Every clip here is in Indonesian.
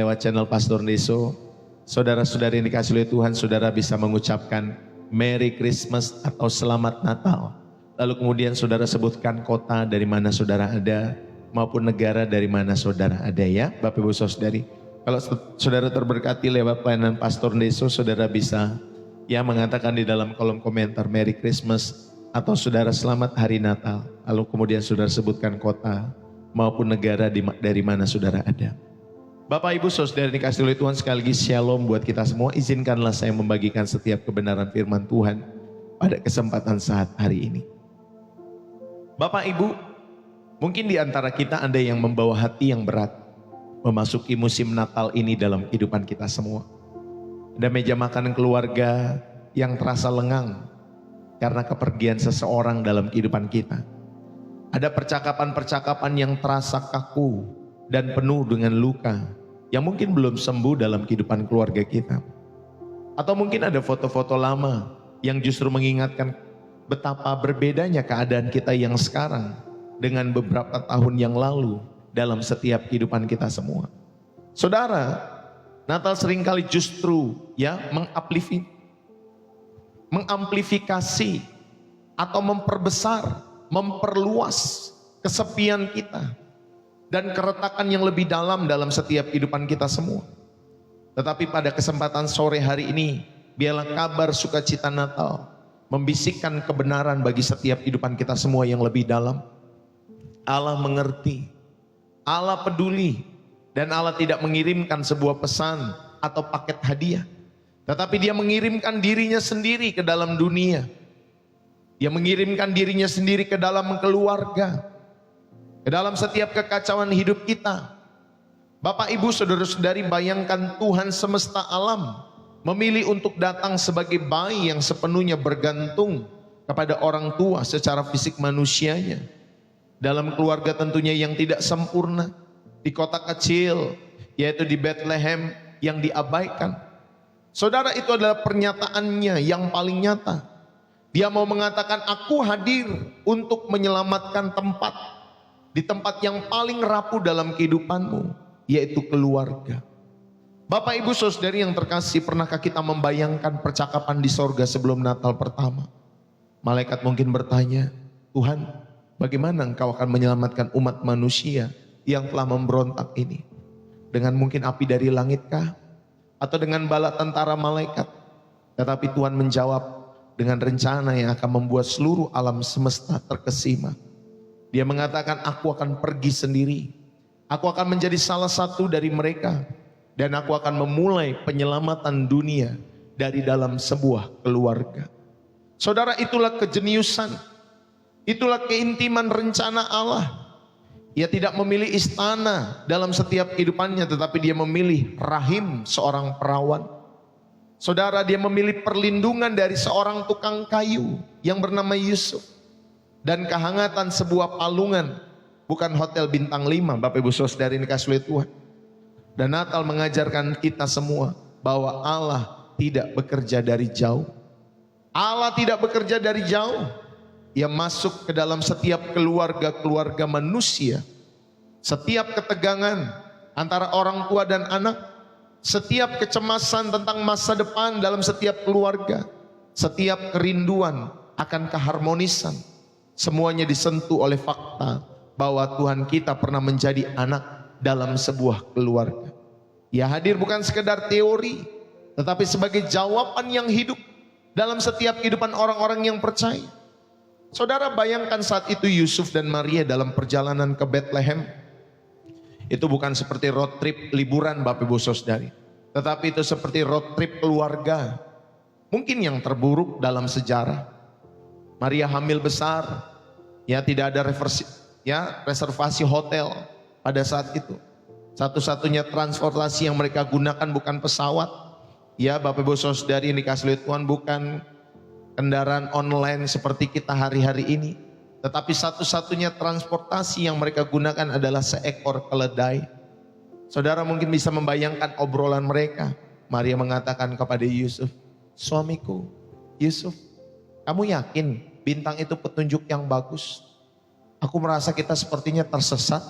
Lewat channel Pastor Deso, saudara-saudari yang dikasihi oleh Tuhan, saudara bisa mengucapkan Merry Christmas atau Selamat Natal. Lalu kemudian saudara sebutkan kota dari mana saudara ada, maupun negara dari mana saudara ada ya, Bapak Ibu Saudari. Kalau saudara terberkati lewat pelayanan Pastor Deso, saudara bisa ya mengatakan di dalam kolom komentar Merry Christmas atau saudara Selamat Hari Natal. Lalu kemudian saudara sebutkan kota maupun negara dari mana saudara ada. Bapak Ibu Saudara dikasihi oleh Tuhan, sekali lagi shalom buat kita semua. Izinkanlah saya membagikan setiap kebenaran firman Tuhan pada kesempatan saat hari ini. Bapak Ibu, mungkin di antara kita ada yang membawa hati yang berat memasuki musim Natal ini dalam kehidupan kita semua. Ada meja makan keluarga yang terasa lengang karena kepergian seseorang dalam kehidupan kita. Ada percakapan-percakapan yang terasa kaku dan penuh dengan luka yang mungkin belum sembuh dalam kehidupan keluarga kita. Atau mungkin ada foto-foto lama yang justru mengingatkan betapa berbedanya keadaan kita yang sekarang dengan beberapa tahun yang lalu dalam setiap kehidupan kita semua. Saudara, Natal seringkali justru ya mengamplifikasi atau memperbesar, memperluas kesepian kita dan keretakan yang lebih dalam setiap kehidupan kita semua. Tetapi pada kesempatan sore hari ini, biarlah kabar sukacita Natal membisikkan kebenaran bagi setiap kehidupan kita semua yang lebih dalam. Allah mengerti, Allah peduli, dan Allah tidak mengirimkan sebuah pesan atau paket hadiah. Tetapi Dia mengirimkan dirinya sendiri ke dalam dunia. Dia mengirimkan dirinya sendiri ke dalam keluarga, ke dalam setiap kekacauan hidup kita. Bapak Ibu Saudara-saudari, bayangkan Tuhan semesta alam memilih untuk datang sebagai bayi yang sepenuhnya bergantung kepada orang tua secara fisik manusianya. Dalam keluarga tentunya yang tidak sempurna, di kota kecil yaitu di Bethlehem yang diabaikan. Saudara, itu adalah pernyataannya yang paling nyata. Dia mau mengatakan, aku hadir untuk menyelamatkan di tempat yang paling rapuh dalam kehidupanmu, yaitu keluarga. Bapak Ibu Saudari yang terkasih, pernahkah kita membayangkan percakapan di sorga sebelum Natal pertama? Malaikat mungkin bertanya, Tuhan, bagaimana Engkau akan menyelamatkan umat manusia yang telah memberontak ini? Dengan mungkin api dari langitkah? Atau dengan bala tentara malaikat? Tetapi Tuhan menjawab dengan rencana yang akan membuat seluruh alam semesta terkesima. Dia mengatakan, aku akan pergi sendiri. Aku akan menjadi salah satu dari mereka. Dan aku akan memulai penyelamatan dunia dari dalam sebuah keluarga. Saudara, itulah kejeniusan. Itulah keintiman rencana Allah. Ia tidak memilih istana dalam setiap kehidupannya, tetapi Dia memilih rahim seorang perawan. Saudara, Dia memilih perlindungan dari seorang tukang kayu yang bernama Yusuf. Dan kehangatan sebuah palungan, bukan hotel bintang 5, Bapak Ibu Saudari ini dikasihi oleh Tuhan. Dan Natal mengajarkan kita semua bahwa Allah tidak bekerja dari jauh. Allah tidak bekerja dari jauh. Ia masuk ke dalam setiap keluarga-keluarga manusia. Setiap ketegangan antara orang tua dan anak, setiap kecemasan tentang masa depan dalam setiap keluarga, setiap kerinduan akan keharmonisan, semuanya disentuh oleh fakta bahwa Tuhan kita pernah menjadi anak dalam sebuah keluarga. Ia hadir bukan sekedar teori, tetapi sebagai jawaban yang hidup dalam setiap kehidupan orang-orang yang percaya. Saudara, bayangkan saat itu Yusuf dan Maria dalam perjalanan ke Bethlehem. Itu bukan seperti road trip liburan Bapak Ibu Saudari, tetapi itu seperti road trip keluarga. Mungkin yang terburuk dalam sejarah. Maria hamil besar, ya tidak ada reservasi hotel pada saat itu. Satu-satunya transportasi yang mereka gunakan bukan pesawat. Ya Bapak Ibu Saudari yang dikasihi oleh Tuhan, bukan kendaraan online seperti kita hari-hari ini. Tetapi satu-satunya transportasi yang mereka gunakan adalah seekor keledai. Saudara mungkin bisa membayangkan obrolan mereka. Maria mengatakan kepada Yusuf, suamiku Yusuf, kamu yakin bintang itu petunjuk yang bagus? Aku merasa kita sepertinya tersesat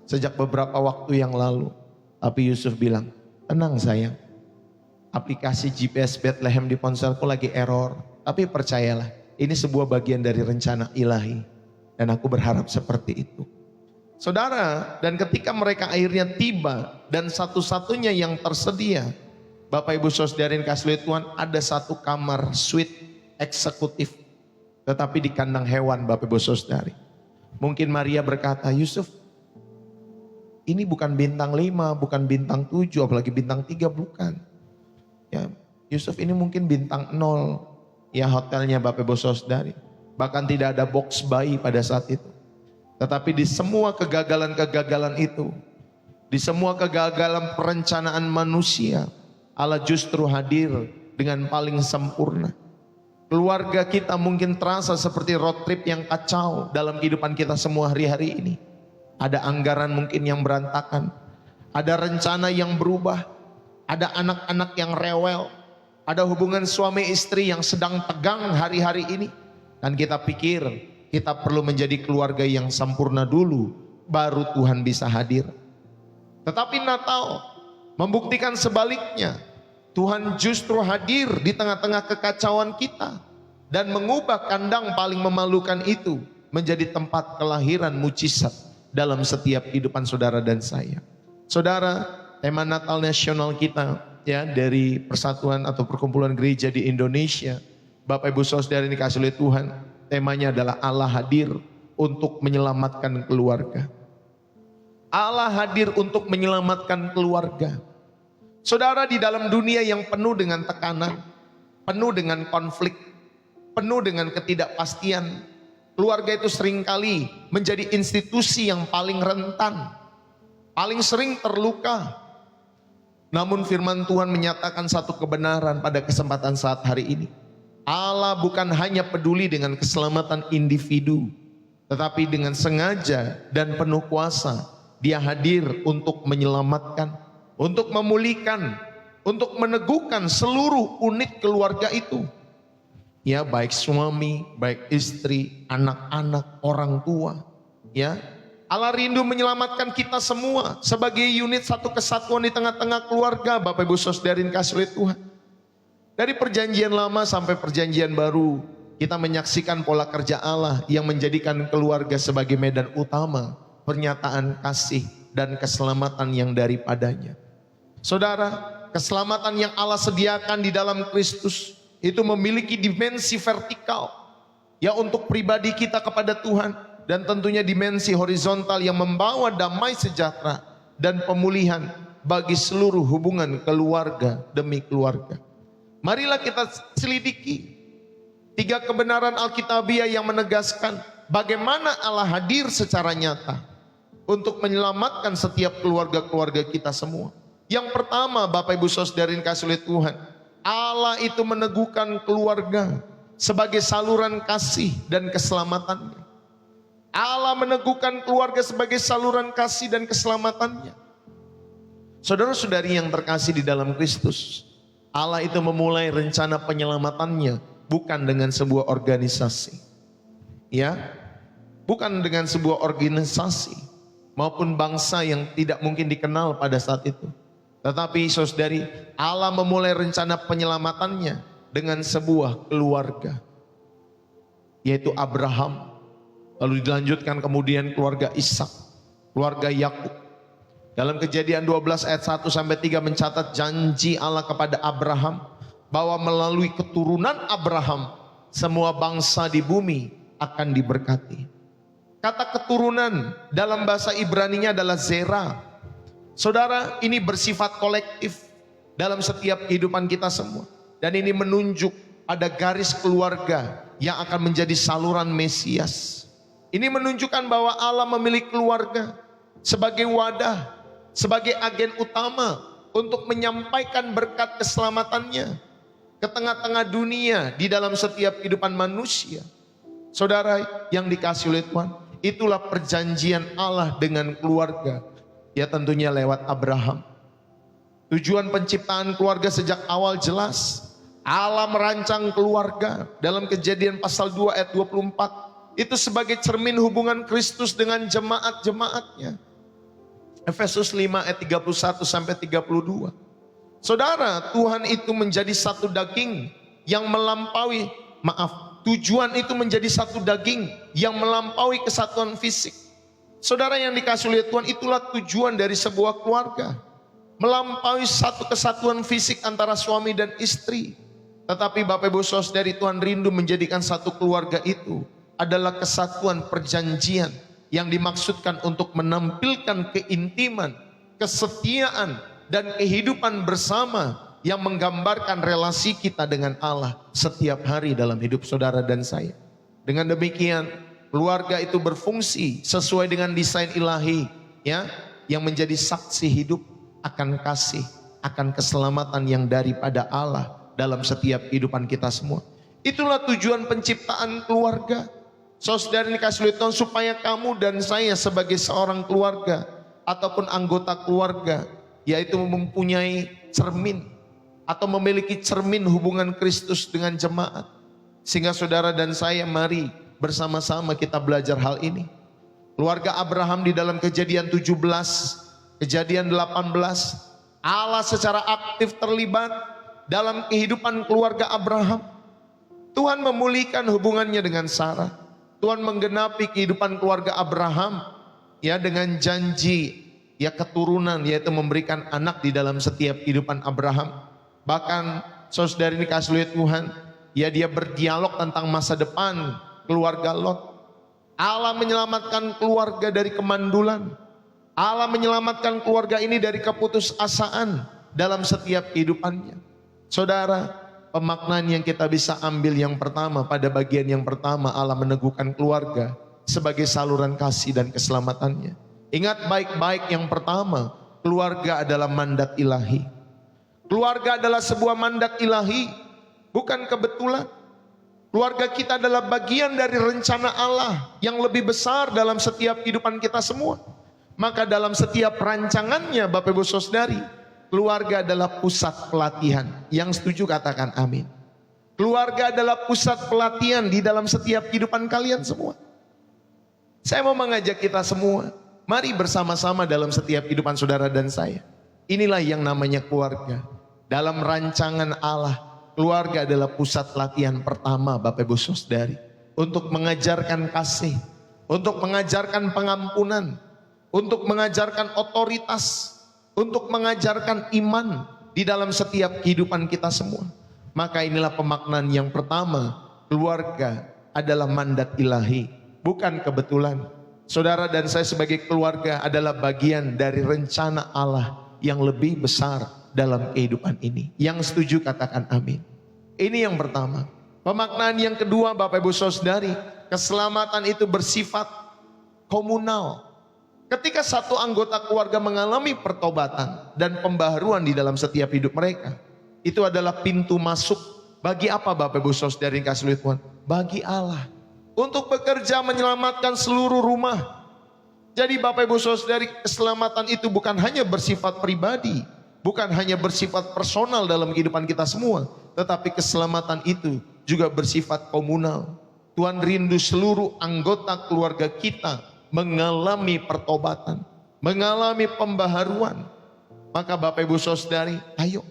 sejak beberapa waktu yang lalu. Tapi Yusuf bilang, tenang sayang, aplikasi GPS Bethlehem di ponselku lagi error. Tapi percayalah, ini sebuah bagian dari rencana ilahi. Dan aku berharap seperti itu. Saudara, dan ketika mereka akhirnya tiba dan satu-satunya yang tersedia, Bapak Ibu Saudara yang kasih Tuhan, ada satu kamar suite eksekutif. Tetapi di kandang hewan Bapak Ibu Saudara. Mungkin Maria berkata, Yusuf, ini bukan bintang 5, bukan bintang 7, apalagi bintang 3, bukan. Ya, Yusuf ini mungkin bintang 0. Ya hotelnya Bapak Ibu Saudara. Bahkan tidak ada box bayi pada saat itu. Tetapi di semua kegagalan-kegagalan itu, di semua kegagalan perencanaan manusia, Allah justru hadir dengan paling sempurna. Keluarga kita mungkin terasa seperti road trip yang kacau dalam kehidupan kita semua hari-hari ini. Ada anggaran mungkin yang berantakan, ada rencana yang berubah, ada anak-anak yang rewel, ada hubungan suami istri yang sedang tegang hari-hari ini. Dan kita pikir kita perlu menjadi keluarga yang sempurna dulu, baru Tuhan bisa hadir. Tetapi Natal membuktikan sebaliknya. Tuhan justru hadir di tengah-tengah kekacauan kita. Dan mengubah kandang paling memalukan itu menjadi tempat kelahiran mujizat dalam setiap kehidupan saudara dan saya. Saudara, tema Natal nasional kita ya dari persatuan atau perkumpulan gereja di Indonesia, Bapak Ibu Saudara yang dikasihi oleh Tuhan, temanya adalah Allah hadir untuk menyelamatkan keluarga. Allah hadir untuk menyelamatkan keluarga. Saudara, di dalam dunia yang penuh dengan tekanan, penuh dengan konflik, penuh dengan ketidakpastian, keluarga itu seringkali menjadi institusi yang paling rentan, paling sering terluka. Namun firman Tuhan menyatakan satu kebenaran pada kesempatan saat hari ini. Allah bukan hanya peduli dengan keselamatan individu, tetapi dengan sengaja dan penuh kuasa, Dia hadir untuk menyelamatkan, untuk memulihkan, untuk meneguhkan seluruh unit keluarga itu. Ya, baik suami, baik istri, anak-anak, orang tua. Ya, Allah rindu menyelamatkan kita semua sebagai unit satu kesatuan di tengah-tengah keluarga. Bapak Ibu Saudara yang kasih oleh Tuhan. Dari perjanjian lama sampai perjanjian baru, kita menyaksikan pola kerja Allah yang menjadikan keluarga sebagai medan utama pernyataan kasih dan keselamatan yang daripadanya. Saudara, keselamatan yang Allah sediakan di dalam Kristus itu memiliki dimensi vertikal ya untuk pribadi kita kepada Tuhan, dan tentunya dimensi horizontal yang membawa damai sejahtera dan pemulihan bagi seluruh hubungan keluarga demi keluarga. Marilah kita selidiki 3 kebenaran Alkitabiah yang menegaskan bagaimana Allah hadir secara nyata untuk menyelamatkan setiap keluarga-keluarga kita semua. Yang pertama, Bapak Ibu Saudara yang kasih oleh Tuhan, Allah itu meneguhkan keluarga sebagai saluran kasih dan keselamatannya. Allah meneguhkan keluarga sebagai saluran kasih dan keselamatannya. Saudara-saudari yang terkasih di dalam Kristus, Allah itu memulai rencana penyelamatannya bukan dengan sebuah organisasi. Ya, bukan dengan sebuah organisasi maupun bangsa yang tidak mungkin dikenal pada saat itu. Tetapi saudari, Allah memulai rencana penyelamatannya dengan sebuah keluarga, yaitu Abraham. Lalu dilanjutkan kemudian keluarga Ishak, keluarga Yakub. Dalam Kejadian 12 ayat 1-3 mencatat janji Allah kepada Abraham bahwa melalui keturunan Abraham semua bangsa di bumi akan diberkati. Kata keturunan dalam bahasa Ibraninya adalah zera. Saudara, ini bersifat kolektif dalam setiap kehidupan kita semua. Dan ini menunjuk ada garis keluarga yang akan menjadi saluran Mesias. Ini menunjukkan bahwa Allah memilih keluarga sebagai wadah, sebagai agen utama untuk menyampaikan berkat keselamatannya ke tengah-tengah dunia di dalam setiap kehidupan manusia. Saudara yang dikasihi oleh Tuhan, itulah perjanjian Allah dengan keluarga. Ya tentunya lewat Abraham. Tujuan penciptaan keluarga sejak awal jelas. Allah merancang keluarga dalam Kejadian pasal 2 ayat 24. Itu sebagai cermin hubungan Kristus dengan jemaat-jemaatnya. Efesus 5 ayat 31 sampai 32. Saudara, Tuhan itu menjadi satu daging yang melampaui, tujuan itu menjadi satu daging yang melampaui kesatuan fisik. Saudara yang dikasihi oleh Tuhan, itulah tujuan dari sebuah keluarga. Melampaui satu kesatuan fisik antara suami dan istri. Tetapi Bapak Ibu Saudari, Tuhan rindu menjadikan satu keluarga itu adalah kesatuan perjanjian yang dimaksudkan untuk menampilkan keintiman, kesetiaan, dan kehidupan bersama yang menggambarkan relasi kita dengan Allah setiap hari dalam hidup saudara dan saya. Dengan demikian, keluarga itu berfungsi sesuai dengan desain ilahi, ya, yang menjadi saksi hidup akan kasih, akan keselamatan yang daripada Allah dalam setiap kehidupan kita semua. Itulah tujuan penciptaan keluarga. Saudara dikasihi Tuhan, supaya kamu dan saya sebagai seorang keluarga ataupun anggota keluarga, yaitu mempunyai cermin atau memiliki cermin hubungan Kristus dengan jemaat. Sehingga saudara dan saya mari bersama-sama kita belajar hal ini. Keluarga Abraham di dalam Kejadian 17, Kejadian 18, Allah secara aktif terlibat dalam kehidupan keluarga Abraham. Tuhan memulihkan hubungannya dengan Sarah. Tuhan menggenapi kehidupan keluarga Abraham, ya, dengan janji, ya, keturunan, yaitu memberikan anak di dalam setiap kehidupan Abraham. Bahkan saudara dikasihi oleh Tuhan, ya, dia berdialog tentang masa depan keluarga Lot. Allah menyelamatkan keluarga dari kemandulan. Allah menyelamatkan keluarga ini dari keputusasaan dalam setiap kehidupannya. Saudara, pemaknaan yang kita bisa ambil yang pertama, pada bagian yang pertama, Allah meneguhkan keluarga sebagai saluran kasih dan keselamatannya. Ingat baik-baik yang pertama, keluarga adalah mandat ilahi. Keluarga adalah sebuah mandat ilahi, bukan kebetulan. Keluarga kita adalah bagian dari rencana Allah yang lebih besar dalam setiap kehidupan kita semua. Maka dalam setiap rancangannya, Bapak Ibu Saudari, keluarga adalah pusat pelatihan. Yang setuju katakan amin. Keluarga adalah pusat pelatihan di dalam setiap kehidupan kalian semua. Saya mau mengajak kita semua, mari bersama-sama dalam setiap kehidupan saudara dan saya. Inilah yang namanya keluarga. Dalam rancangan Allah, keluarga adalah pusat latihan pertama, Bapak Ibu Saudari, untuk mengajarkan kasih, untuk mengajarkan pengampunan, untuk mengajarkan otoritas, untuk mengajarkan iman di dalam setiap kehidupan kita semua. Maka inilah pemaknaan yang pertama, keluarga adalah mandat ilahi, bukan kebetulan. Saudara dan saya sebagai keluarga adalah bagian dari rencana Allah yang lebih besar dalam kehidupan ini. Yang setuju katakan amin. Ini yang pertama. Pemaknaan yang kedua, Bapak Ibu Saudari, keselamatan itu bersifat komunal. Ketika satu anggota keluarga mengalami pertobatan dan pembaharuan di dalam setiap hidup mereka, itu adalah pintu masuk bagi apa, Bapak Ibu Saudari kasih Tuhan? Bagi Allah untuk bekerja menyelamatkan seluruh rumah. Jadi Bapak Ibu Saudari, keselamatan itu bukan hanya bersifat pribadi, bukan hanya bersifat personal dalam kehidupan kita semua, tetapi keselamatan itu juga bersifat komunal. Tuhan rindu seluruh anggota keluarga kita mengalami pertobatan, mengalami pembaharuan. Maka Bapak Ibu Saudari, ayo.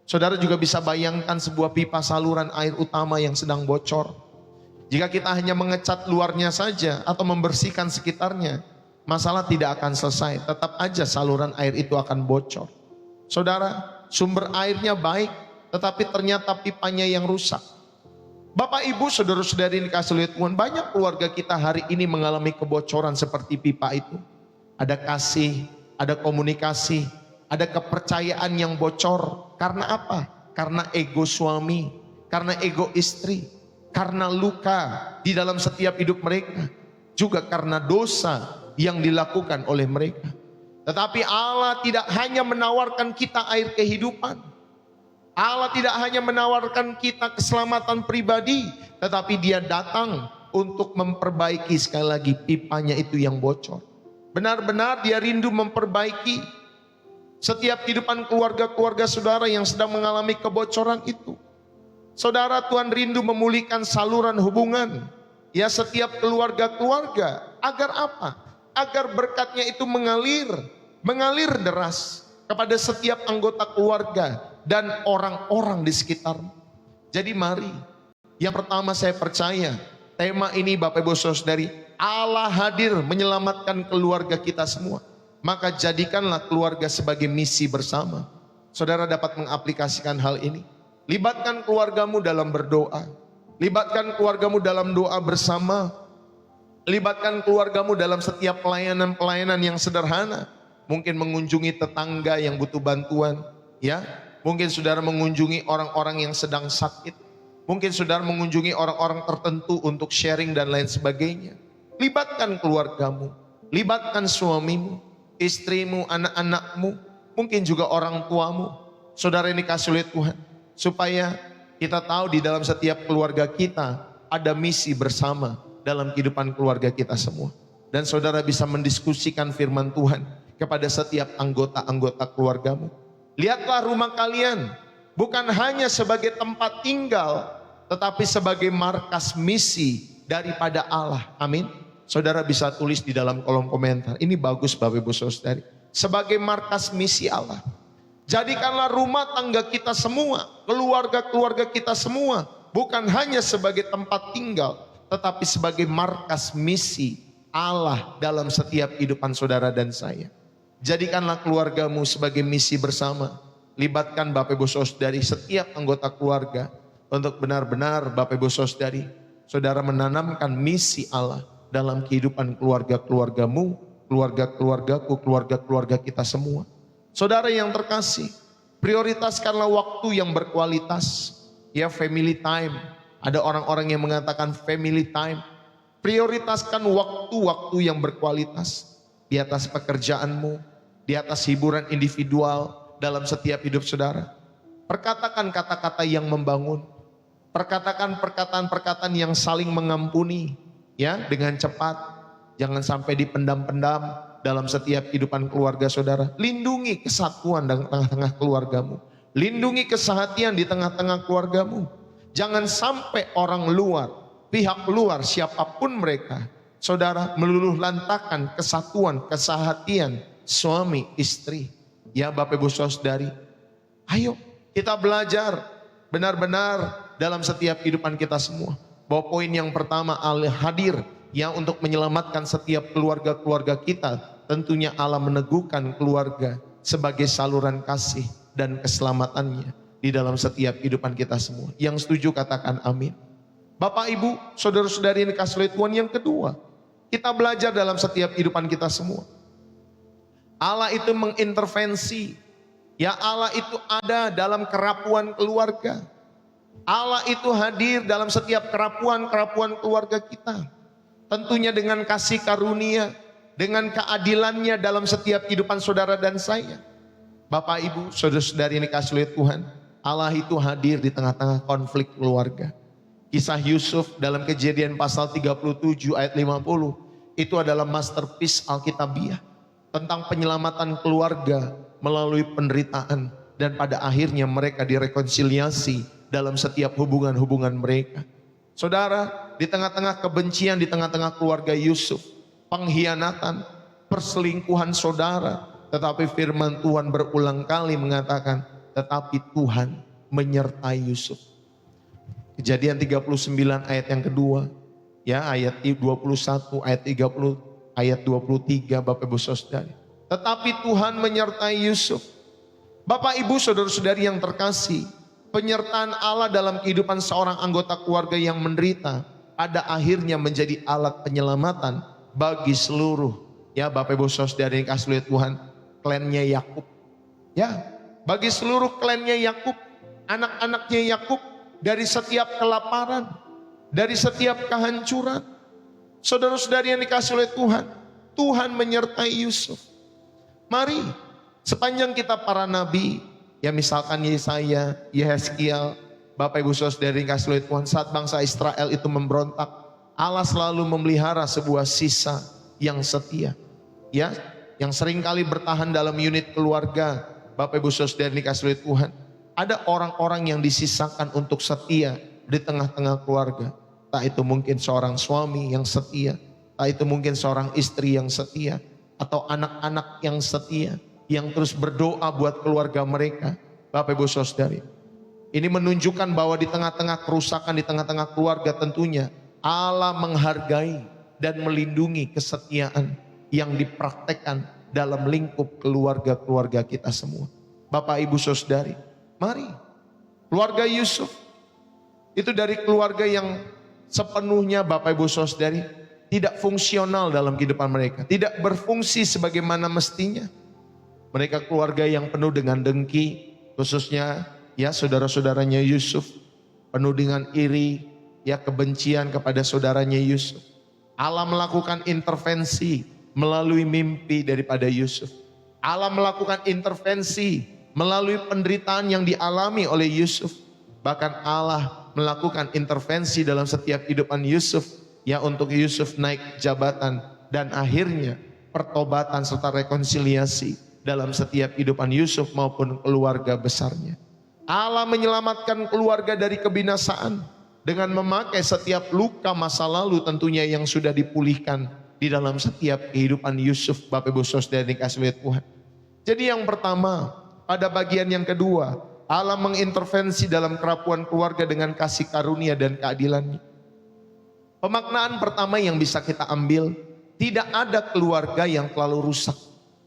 Saudara juga bisa bayangkan sebuah pipa saluran air utama yang sedang bocor. Jika kita hanya mengecat luarnya saja atau membersihkan sekitarnya, masalah tidak akan selesai. Tetap aja saluran air itu akan bocor. Saudara, sumber airnya baik, tetapi ternyata pipanya yang rusak. Bapak Ibu saudara-saudari dikasihi oleh Tuhan, banyak keluarga kita hari ini mengalami kebocoran seperti pipa itu. Ada kasih, ada komunikasi, ada kepercayaan yang bocor. Karena apa? Karena ego suami, karena ego istri, karena luka di dalam setiap hidup mereka, juga karena dosa yang dilakukan oleh mereka. Tetapi Allah tidak hanya menawarkan kita air kehidupan. Allah tidak hanya menawarkan kita keselamatan pribadi, tetapi Dia datang untuk memperbaiki sekali lagi pipanya itu yang bocor. Benar-benar Dia rindu memperbaiki setiap kehidupan keluarga-keluarga saudara yang sedang mengalami kebocoran itu. Saudara, Tuhan rindu memulihkan saluran hubungan, ya, setiap keluarga-keluarga. Agar apa? Agar berkatnya itu mengalir mengalir deras kepada setiap anggota keluarga dan orang-orang di sekitarmu. Jadi mari, yang pertama saya percaya tema ini Bapak Ibu Saudari, Allah hadir menyelamatkan keluarga kita semua. Maka jadikanlah keluarga sebagai misi bersama. Saudara dapat mengaplikasikan hal ini. Libatkan keluargamu dalam berdoa. Libatkan keluargamu dalam doa bersama. Libatkan keluargamu dalam setiap pelayanan-pelayanan yang sederhana. Mungkin mengunjungi tetangga yang butuh bantuan, ya. Mungkin saudara mengunjungi orang-orang yang sedang sakit. Mungkin saudara mengunjungi orang-orang tertentu untuk sharing dan lain sebagainya. Libatkan keluargamu, libatkan suamimu, istrimu, anak-anakmu, mungkin juga orang tuamu. Saudara ini kasih oleh Tuhan, supaya kita tahu di dalam setiap keluarga kita ada misi bersama dalam kehidupan keluarga kita semua. Dan saudara bisa mendiskusikan firman Tuhan kepada setiap anggota-anggota keluargamu. Lihatlah rumah kalian bukan hanya sebagai tempat tinggal, tetapi sebagai markas misi daripada Allah. Amin. Saudara bisa tulis di dalam kolom komentar. Ini bagus Bapak Ibu Saudari. Sebagai markas misi Allah. Jadikanlah rumah tangga kita semua, keluarga-keluarga kita semua, bukan hanya sebagai tempat tinggal, tetapi sebagai markas misi Allah dalam setiap kehidupan saudara dan saya. Jadikanlah keluargamu sebagai misi bersama. Libatkan Bapak Ibu Saudari setiap anggota keluarga untuk benar-benar Bapak Ibu Saudari, saudara menanamkan misi Allah dalam kehidupan keluarga-keluargamu, keluarga-keluargaku, keluarga-keluarga kita semua. Saudara yang terkasih, prioritaskanlah waktu yang berkualitas. Ya, family time. Ada orang-orang yang mengatakan family time. Prioritaskan waktu-waktu yang berkualitas di atas pekerjaanmu, di atas hiburan individual dalam setiap hidup saudara. Perkatakan kata-kata yang membangun. Perkatakan perkataan-perkataan yang saling mengampuni, ya, dengan cepat. Jangan sampai dipendam-pendam dalam setiap kehidupan keluarga saudara. Lindungi kesatuan di tengah-tengah keluargamu. Lindungi kesehatan di tengah-tengah keluargamu. Jangan sampai orang luar, pihak luar siapapun mereka, saudara, meluluh lantakan kesatuan, kesehatan suami istri. Ya Bapak Ibu Saudari, ayo kita belajar benar-benar dalam setiap kehidupan kita semua. Bahwa poin yang pertama, Allah hadir yang untuk menyelamatkan setiap keluarga-keluarga kita. Tentunya Allah meneguhkan keluarga sebagai saluran kasih dan keselamatannya di dalam setiap kehidupan kita semua. Yang setuju katakan amin. Bapak Ibu, saudara-saudari yang dikasihi oleh Tuhan, yang kedua, kita belajar dalam setiap kehidupan kita semua. Allah itu mengintervensi. Ya, Allah itu ada dalam kerapuan keluarga. Allah itu hadir dalam setiap kerapuan-kerapuan keluarga kita. Tentunya dengan kasih karunia, dengan keadilannya dalam setiap kehidupan saudara dan saya. Bapak Ibu, saudara-saudari yang dikasihi oleh Tuhan, Allah itu hadir di tengah-tengah konflik keluarga. Kisah Yusuf dalam Kejadian pasal 37 ayat 50, itu adalah masterpiece Alkitabiah tentang penyelamatan keluarga melalui penderitaan, dan pada akhirnya mereka direkonsiliasi dalam setiap hubungan-hubungan mereka. Saudara, di tengah-tengah kebencian, di tengah-tengah keluarga Yusuf, pengkhianatan, perselingkuhan saudara, tetapi firman Tuhan berulang kali mengatakan, tetapi Tuhan menyertai Yusuf. Kejadian 39 ayat yang kedua, ya, ayat 21, ayat 30, ayat 23, Bapak Ibu Saudari. Tetapi Tuhan menyertai Yusuf. Bapak Ibu saudara-saudari yang terkasih, penyertaan Allah dalam kehidupan seorang anggota keluarga yang menderita pada akhirnya menjadi alat penyelamatan bagi seluruh, ya Bapak Ibu saudari yang kasih oleh Tuhan, klannya Yakub. Ya, bagi seluruh klannya Yakub, anak-anaknya Yakub, dari setiap kelaparan, dari setiap kehancuran. Saudara-saudari yang dikasih oleh Tuhan, Tuhan menyertai Yusuf. Mari, sepanjang kita para nabi, ya misalkan Yesaya, Yehezkiel, Bapak Ibu saudari yang dikasih oleh Tuhan, saat bangsa Israel itu memberontak, Allah selalu memelihara sebuah sisa yang setia, ya, yang seringkali bertahan dalam unit keluarga. Bapak Ibu saudari yang dikasih oleh Tuhan, ada orang-orang yang disisakan untuk setia di tengah-tengah keluarga. Tak itu mungkin seorang suami yang setia, tak itu mungkin seorang istri yang setia, atau anak-anak yang setia, yang terus berdoa buat keluarga mereka. Bapak Ibu Saudari, ini menunjukkan bahwa di tengah-tengah kerusakan, di tengah-tengah keluarga tentunya Allah menghargai dan melindungi kesetiaan yang dipraktekkan dalam lingkup keluarga-keluarga kita semua. Bapak Ibu Saudari, mari, keluarga Yusuf itu dari keluarga yang sepenuhnya Bapak Ibu Saudari tidak fungsional dalam kehidupan mereka, tidak berfungsi sebagaimana mestinya. Mereka keluarga yang penuh dengan dengki, khususnya ya saudara-saudaranya Yusuf, penuh dengan iri, ya kebencian kepada saudaranya Yusuf. Allah melakukan intervensi melalui mimpi daripada Yusuf. Allah melakukan intervensi melalui penderitaan yang dialami oleh Yusuf. Bahkan Allah melakukan intervensi dalam setiap kehidupan Yusuf, ya untuk Yusuf naik jabatan dan akhirnya pertobatan serta rekonsiliasi dalam setiap kehidupan Yusuf maupun keluarga besarnya. Allah menyelamatkan keluarga dari kebinasaan dengan memakai setiap luka masa lalu tentunya yang sudah dipulihkan di dalam setiap kehidupan Yusuf. Bapak Ibu Saudara dikasihi Tuhan. Jadi yang pertama, pada bagian yang kedua, Allah mengintervensi dalam kerapuan keluarga dengan kasih karunia dan keadilannya. Pemaknaan pertama yang bisa kita ambil, tidak ada keluarga yang terlalu rusak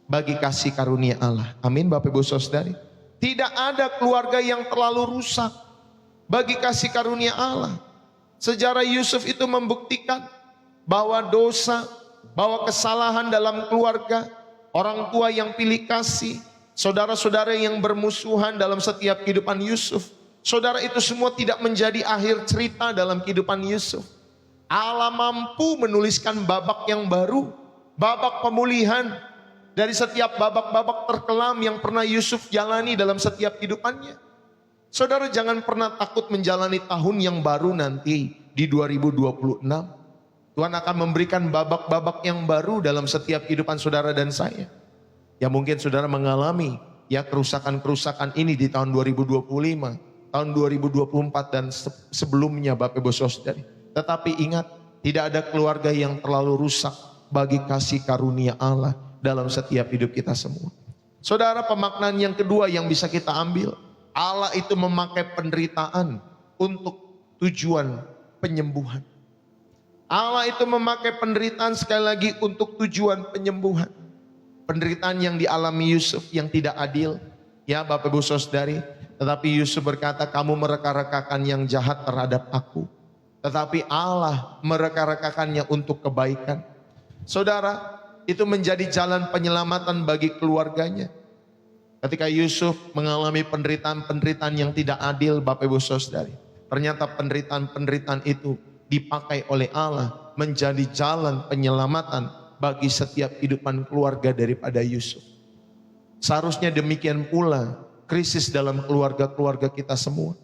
bagi kasih karunia Allah. Amin Bapak Ibu Saudari. Tidak ada keluarga yang terlalu rusak bagi kasih karunia Allah. Sejarah Yusuf itu membuktikan bahwa dosa, bahwa kesalahan dalam keluarga, orang tua yang pilih kasih, saudara-saudara yang bermusuhan dalam setiap kehidupan Yusuf, saudara, itu semua tidak menjadi akhir cerita dalam kehidupan Yusuf. Allah mampu menuliskan babak yang baru, babak pemulihan dari setiap babak-babak terkelam yang pernah Yusuf jalani dalam setiap kehidupannya. Saudara, jangan pernah takut menjalani tahun yang baru nanti di 2026. Tuhan akan memberikan babak-babak yang baru dalam setiap kehidupan saudara dan saya. Ya mungkin saudara mengalami ya kerusakan-kerusakan ini di tahun 2025, tahun 2024 dan sebelumnya Bapak Ibu Saudari. Tetapi ingat, tidak ada keluarga yang terlalu rusak bagi kasih karunia Allah dalam setiap hidup kita semua. Saudara, pemaknaan yang kedua yang bisa kita ambil, Allah itu memakai penderitaan untuk tujuan penyembuhan. Allah itu memakai penderitaan sekali lagi untuk tujuan penyembuhan. Penderitaan yang dialami Yusuf yang tidak adil, ya Bapak Ibu Saudari, tetapi Yusuf berkata, kamu mereka-rekakan yang jahat terhadap aku, tetapi Allah mereka-rekakannya untuk kebaikan. Saudara, itu menjadi jalan penyelamatan bagi keluarganya. Ketika Yusuf mengalami penderitaan-penderitaan yang tidak adil, Bapak Ibu Saudari, ternyata penderitaan-penderitaan itu dipakai oleh Allah menjadi jalan penyelamatan bagi setiap kehidupan keluarga daripada Yusuf. Seharusnya demikian pula krisis dalam keluarga-keluarga kita semua.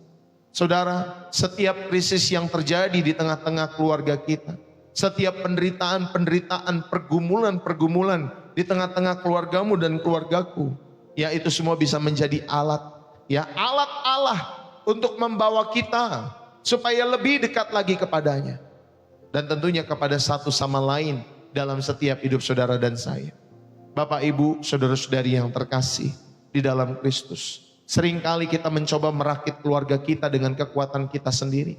Saudara, setiap krisis yang terjadi di tengah-tengah keluarga kita, setiap penderitaan-penderitaan, pergumulan-pergumulan di tengah-tengah keluargamu dan keluargaku, ya itu semua bisa menjadi alat, ya alat Allah untuk membawa kita supaya lebih dekat lagi kepadanya. Dan tentunya kepada satu sama lain dalam setiap hidup saudara dan saya. Bapak Ibu, saudara-saudari yang terkasih di dalam Kristus. Seringkali kita mencoba merakit keluarga kita dengan kekuatan kita sendiri.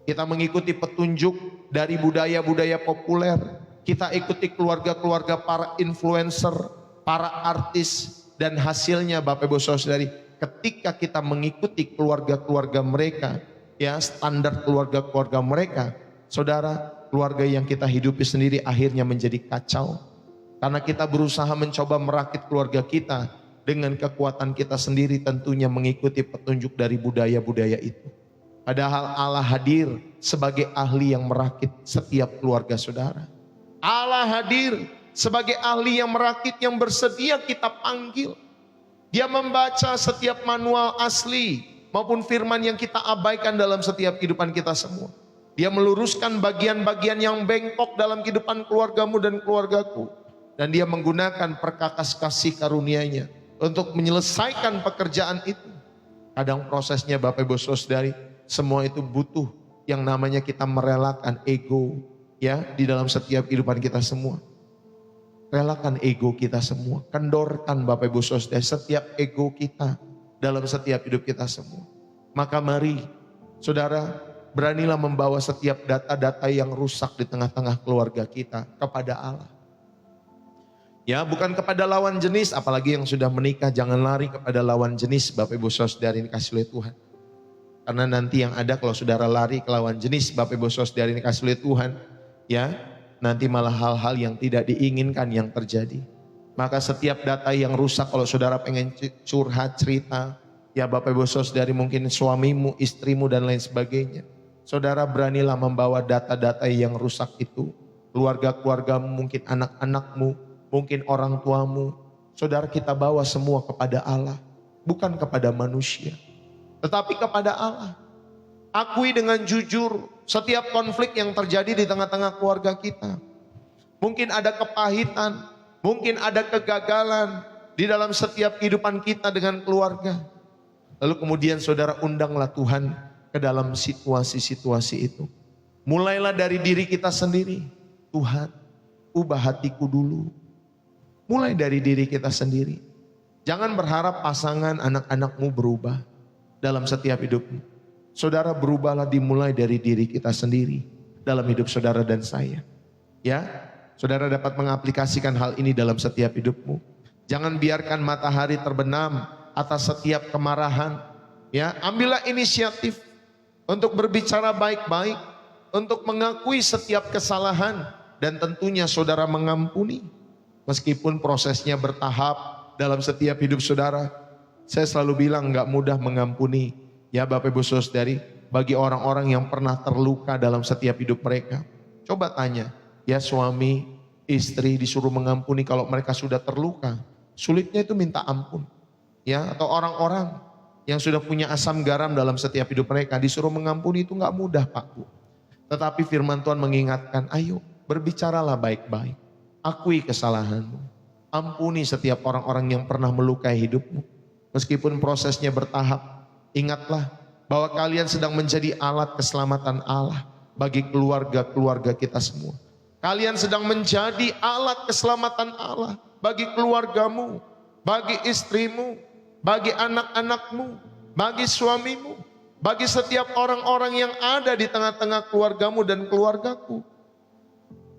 Kita mengikuti petunjuk dari budaya-budaya populer. Kita ikuti keluarga-keluarga para influencer, para artis. Dan hasilnya Bapak Ibu Saudari, ketika kita mengikuti keluarga-keluarga mereka, ya standar keluarga-keluarga mereka, saudara, keluarga yang kita hidupi sendiri akhirnya menjadi kacau. Karena kita berusaha mencoba merakit keluarga kita dengan kekuatan kita sendiri, tentunya mengikuti petunjuk dari budaya-budaya itu. Padahal Allah hadir sebagai ahli yang merakit setiap keluarga saudara. Allah hadir sebagai ahli yang merakit, yang bersedia kita panggil. Dia membaca setiap manual asli maupun firman yang kita abaikan dalam setiap kehidupan kita semua. Dia meluruskan bagian-bagian yang bengkok dalam kehidupan keluargamu dan keluargaku. Dan dia menggunakan perkakas kasih karunia-Nya untuk menyelesaikan pekerjaan itu. Kadang prosesnya Bapak Ibu Saudari, semua itu butuh yang namanya kita merelakan ego, ya, di dalam setiap kehidupan kita semua. Relakan ego kita semua. Kendorkan Bapak Ibu Saudara setiap ego kita dalam setiap hidup kita semua. Maka mari saudara beranilah membawa setiap data-data yang rusak di tengah-tengah keluarga kita kepada Allah. Ya, bukan kepada lawan jenis, apalagi yang sudah menikah, jangan lari kepada lawan jenis Bapak Ibu Saudara ini kasih oleh Tuhan. Karena nanti yang ada kalau saudara lari ke lawan jenis Bapak Ibu Saudara ini kasih oleh Tuhan, ya, nanti malah hal-hal yang tidak diinginkan yang terjadi. Maka setiap data yang rusak kalau saudara pengen curhat cerita, ya Bapak Ibu Saudara mungkin suamimu, istrimu dan lain sebagainya. Saudara beranilah membawa data-data yang rusak itu. Keluarga-keluargamu, mungkin anak-anakmu, mungkin orang tuamu. Saudara kita bawa semua kepada Allah. Bukan kepada manusia. Tetapi kepada Allah. Akui dengan jujur setiap konflik yang terjadi di tengah-tengah keluarga kita. Mungkin ada kepahitan, mungkin ada kegagalan di dalam setiap kehidupan kita dengan keluarga. Lalu kemudian saudara undanglah Tuhan ke dalam situasi-situasi itu. Mulailah dari diri kita sendiri. Tuhan, ubah hatiku dulu. Mulai dari diri kita sendiri. Jangan berharap pasangan anak-anakmu berubah dalam setiap hidupmu. Saudara berubahlah dimulai dari diri kita sendiri dalam hidup saudara dan saya. Ya, saudara dapat mengaplikasikan hal ini dalam setiap hidupmu. Jangan biarkan matahari terbenam atas setiap kemarahan. Ya, ambillah inisiatif untuk berbicara baik-baik, untuk mengakui setiap kesalahan dan tentunya saudara mengampuni. Meskipun prosesnya bertahap dalam setiap hidup saudara, saya selalu bilang gak mudah mengampuni. Ya Bapak Ibu Saudari, bagi orang-orang yang pernah terluka dalam setiap hidup mereka. Coba tanya, ya suami, istri disuruh mengampuni kalau mereka sudah terluka. Sulitnya itu minta ampun. Ya, atau orang-orang yang sudah punya asam garam dalam setiap hidup mereka disuruh mengampuni itu gak mudah Pak Bu. Tetapi firman Tuhan mengingatkan, ayo berbicaralah baik-baik. Akui kesalahanmu. Ampuni setiap orang-orang yang pernah melukai hidupmu. Meskipun prosesnya bertahap, ingatlah bahwa kalian sedang menjadi alat keselamatan Allah bagi keluarga-keluarga kita semua. Kalian sedang menjadi alat keselamatan Allah bagi keluargamu, bagi istrimu, bagi anak-anakmu, bagi suamimu, bagi setiap orang-orang yang ada di tengah-tengah keluargamu dan keluargaku.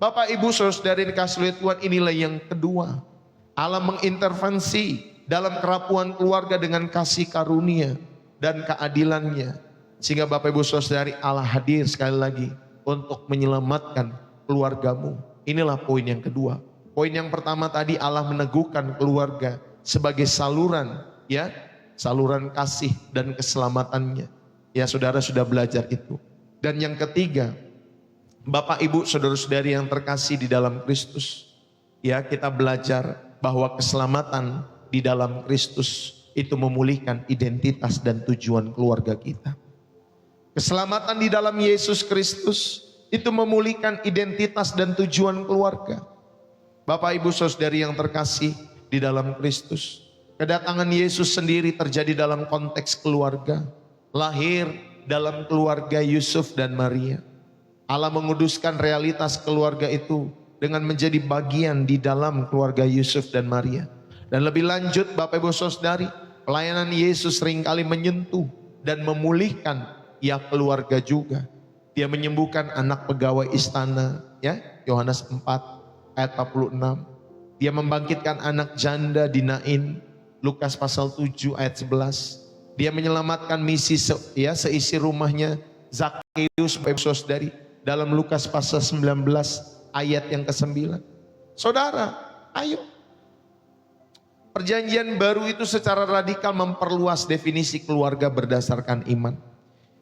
Bapak Ibu Saudara yang dikasihi oleh Tuhan, inilah yang kedua. Allah mengintervensi dalam kerapuhan keluarga dengan kasih karunia dan keadilannya. Sehingga Bapak Ibu Saudari, Allah hadir sekali lagi untuk menyelamatkan keluargamu. Inilah poin yang kedua. Poin yang pertama tadi, Allah meneguhkan keluarga sebagai saluran, ya, saluran kasih dan keselamatannya. Ya, saudara sudah belajar itu. Dan yang ketiga, Bapak Ibu Saudara-saudari yang terkasih di dalam Kristus, ya, kita belajar bahwa keselamatan di dalam Kristus itu memulihkan identitas dan tujuan keluarga kita. Keselamatan di dalam Yesus Kristus itu memulihkan identitas dan tujuan keluarga. Bapak Ibu Saudari yang terkasih di dalam Kristus, kedatangan Yesus sendiri terjadi dalam konteks keluarga. Lahir dalam keluarga Yusuf dan Maria. Allah menguduskan realitas keluarga itu dengan menjadi bagian di dalam keluarga Yusuf dan Maria. Dan lebih lanjut Bapak Ibu Saudari, pelayanan Yesus seringkali menyentuh dan memulihkan ya keluarga juga. Dia menyembuhkan anak pegawai istana, ya, Yohanes 4 ayat 46. Dia membangkitkan anak janda di Nain, Lukas pasal 7 ayat 11. Dia menyelamatkan misi seisi rumahnya Zakheus Bapak Ibu Saudari dalam Lukas pasal 19 ayat yang ke-9. Saudara, ayo. Perjanjian baru itu secara radikal memperluas definisi keluarga berdasarkan iman.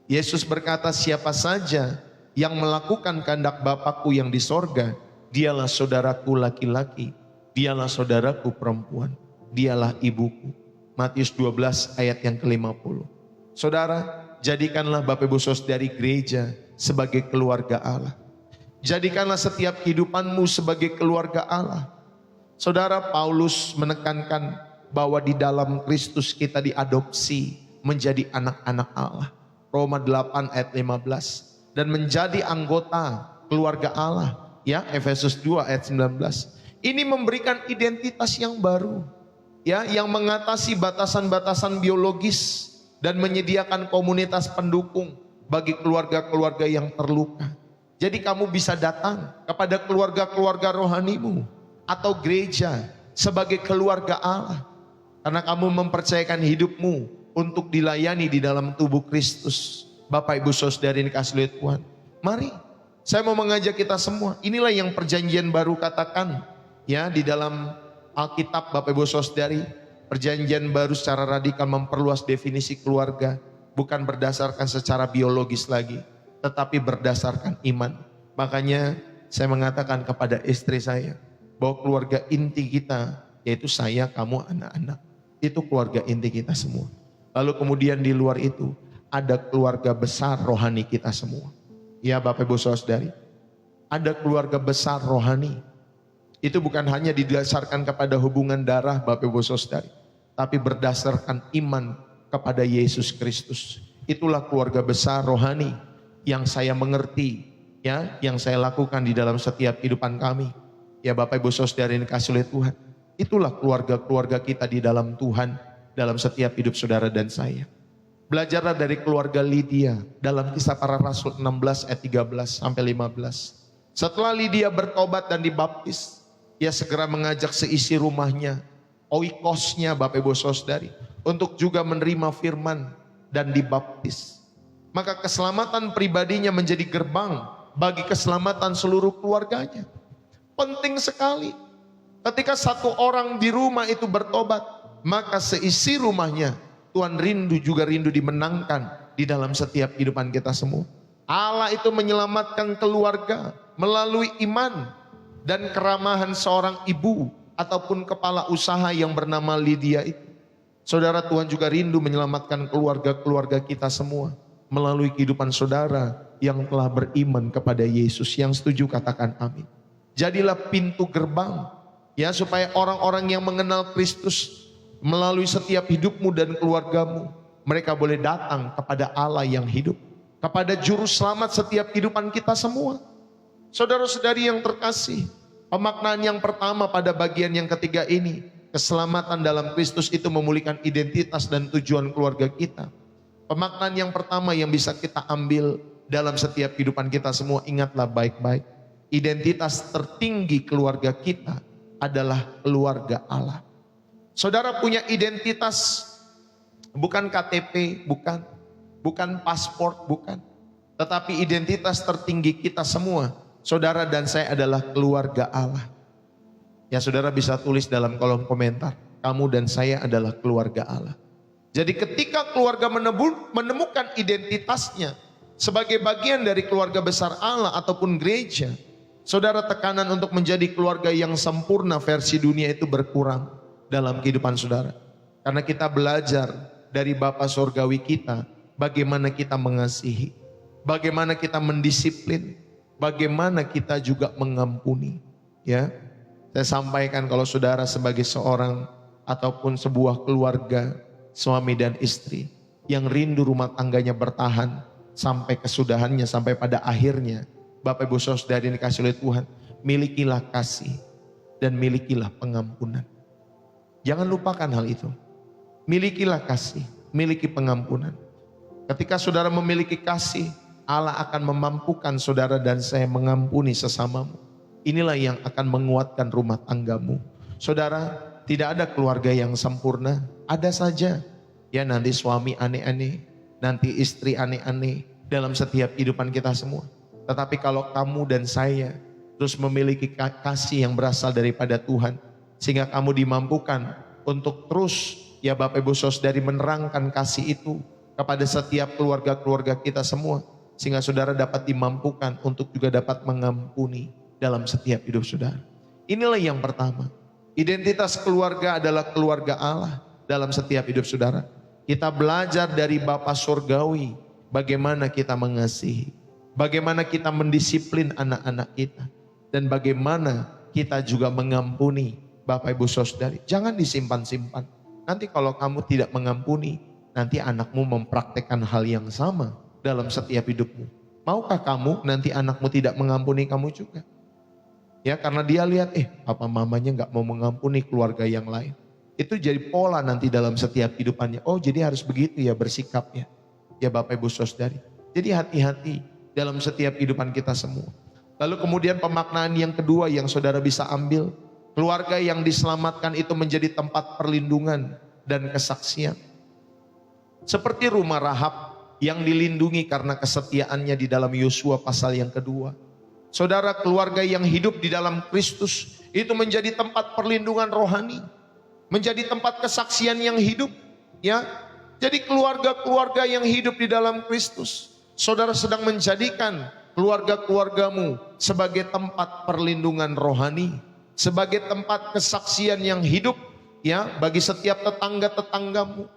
Yesus berkata, siapa saja yang melakukan kehendak Bapakku yang di sorga, dialah saudaraku laki-laki, dialah saudaraku perempuan, dialah ibuku. Matius 12 ayat yang ke-50. Saudara, jadikanlah Bapak Ibu Saudari gereja sebagai keluarga Allah. Jadikanlah setiap kehidupanmu sebagai keluarga Allah. Saudara, Paulus menekankan bahwa di dalam Kristus kita diadopsi menjadi anak-anak Allah. Roma 8 ayat 15. Dan menjadi anggota keluarga Allah. Ya, Efesus 2 ayat 19. Ini memberikan identitas yang baru, ya, yang mengatasi batasan-batasan biologis dan menyediakan komunitas pendukung bagi keluarga-keluarga yang terluka. Jadi kamu bisa datang kepada keluarga-keluarga rohanimu atau gereja sebagai keluarga Allah, karena kamu mempercayakan hidupmu untuk dilayani di dalam tubuh Kristus. Bapak Ibu Saudara yang dikasihi Tuhan, mari saya mau mengajak kita semua. Inilah yang perjanjian baru katakan, ya, di dalam Alkitab. Bapak Ibu Saudari, perjanjian baru secara radikal memperluas definisi keluarga, bukan berdasarkan secara biologis lagi, tetapi berdasarkan iman. Makanya saya mengatakan kepada istri saya bahwa keluarga inti kita, yaitu saya, kamu, anak-anak, itu keluarga inti kita semua. Lalu kemudian di luar itu ada keluarga besar rohani kita semua. Ya Bapak Ibu Saudari, ada keluarga besar rohani. Itu bukan hanya didasarkan kepada hubungan darah Bapak Ibu Saudari, tapi berdasarkan iman kepada Yesus Kristus. Itulah keluarga besar rohani yang saya mengerti, ya, yang saya lakukan di dalam setiap kehidupan kami. Ya Bapak Ibu Saudari yang dikasihi oleh Tuhan, itulah keluarga-keluarga kita di dalam Tuhan, dalam setiap hidup saudara dan saya. Belajarlah dari keluarga Lydia dalam Kisah Para Rasul 16 ayat 13 sampai 15. Setelah Lydia bertobat dan dibaptis, ia segera mengajak seisi rumahnya, oikosnya Bapak Ibu Saudari, untuk juga menerima firman dan dibaptis. Maka keselamatan pribadinya menjadi gerbang bagi keselamatan seluruh keluarganya. Penting sekali. Ketika satu orang di rumah itu bertobat, maka seisi rumahnya Tuhan juga rindu dimenangkan di dalam setiap kehidupan kita semua. Allah itu menyelamatkan keluarga melalui iman dan keramahan seorang ibu ataupun kepala usaha yang bernama Lydia itu. Saudara, Tuhan juga rindu menyelamatkan keluarga-keluarga kita semua melalui kehidupan saudara yang telah beriman kepada Yesus. Yang setuju katakan amin. Jadilah pintu gerbang, ya, supaya orang-orang yang mengenal Kristus melalui setiap hidupmu dan keluargamu, mereka boleh datang kepada Allah yang hidup, kepada juru selamat setiap kehidupan kita semua. Saudara-saudari yang terkasih, pemaknaan yang pertama pada bagian yang ketiga ini, keselamatan dalam Kristus itu memulihkan identitas dan tujuan keluarga kita. Pemaknaan yang pertama yang bisa kita ambil dalam setiap kehidupan kita semua, ingatlah baik-baik, identitas tertinggi keluarga kita adalah keluarga Allah. Saudara punya identitas, bukan KTP, bukan paspor, bukan. Tetapi identitas tertinggi kita semua, saudara dan saya, adalah keluarga Allah. Ya, saudara bisa tulis dalam kolom komentar, kamu dan saya adalah keluarga Allah. Jadi ketika keluarga menemukan identitasnya sebagai bagian dari keluarga besar Allah ataupun gereja, saudara, tekanan untuk menjadi keluarga yang sempurna versi dunia itu berkurang dalam kehidupan saudara. Karena kita belajar dari Bapa Surgawi kita, bagaimana kita mengasihi, bagaimana kita mendisiplin, bagaimana kita juga mengampuni. Ya, saya sampaikan kalau saudara sebagai seorang ataupun sebuah keluarga, suami dan istri yang rindu rumah tangganya bertahan sampai kesudahannya, sampai pada akhirnya, Bapak Ibu Saudari yang dikasihi oleh Tuhan, milikilah kasih dan milikilah pengampunan. Jangan lupakan hal itu. Milikilah kasih, miliki pengampunan. Ketika saudara memiliki kasih, Allah akan memampukan saudara dan saya mengampuni sesamamu. Inilah yang akan menguatkan rumah tanggamu. Saudara, tidak ada keluarga yang sempurna. Ada saja, ya, nanti suami aneh-aneh, nanti istri aneh-aneh dalam setiap kehidupan kita semua. Tetapi kalau kamu dan saya terus memiliki kasih yang berasal daripada Tuhan, sehingga kamu dimampukan untuk terus, ya Bapak Ibu Saudari, menerangkan kasih itu kepada setiap keluarga-keluarga kita semua, sehingga saudara dapat dimampukan untuk juga dapat mengampuni dalam setiap hidup saudara. Inilah yang pertama. Identitas keluarga adalah keluarga Allah dalam setiap hidup saudara. Kita belajar dari Bapa Surgawi bagaimana kita mengasihi, bagaimana kita mendisiplin anak-anak kita, dan bagaimana kita juga mengampuni. Bapak Ibu Saudari, jangan disimpan-simpan. Nanti kalau kamu tidak mengampuni, nanti anakmu mempraktekkan hal yang sama dalam setiap hidupmu. Maukah kamu nanti anakmu tidak mengampuni kamu juga? Ya, karena dia lihat, papa mamanya nggak mau mengampuni keluarga yang lain. Itu jadi pola nanti dalam setiap kehidupannya. Oh, jadi harus begitu ya bersikapnya. Ya Bapak Ibu Saudari. Jadi hati-hati dalam setiap kehidupan kita semua. Lalu kemudian pemaknaan yang kedua yang saudara bisa ambil. Keluarga yang diselamatkan itu menjadi tempat perlindungan dan kesaksian. Seperti rumah Rahab yang dilindungi karena kesetiaannya di dalam Yosua pasal yang kedua. Saudara, keluarga yang hidup di dalam Kristus itu menjadi tempat perlindungan rohani, menjadi tempat kesaksian yang hidup, ya. Jadi keluarga-keluarga yang hidup di dalam Kristus, saudara sedang menjadikan keluarga-keluargamu sebagai tempat perlindungan rohani, sebagai tempat kesaksian yang hidup, ya, bagi setiap tetangga-tetanggamu,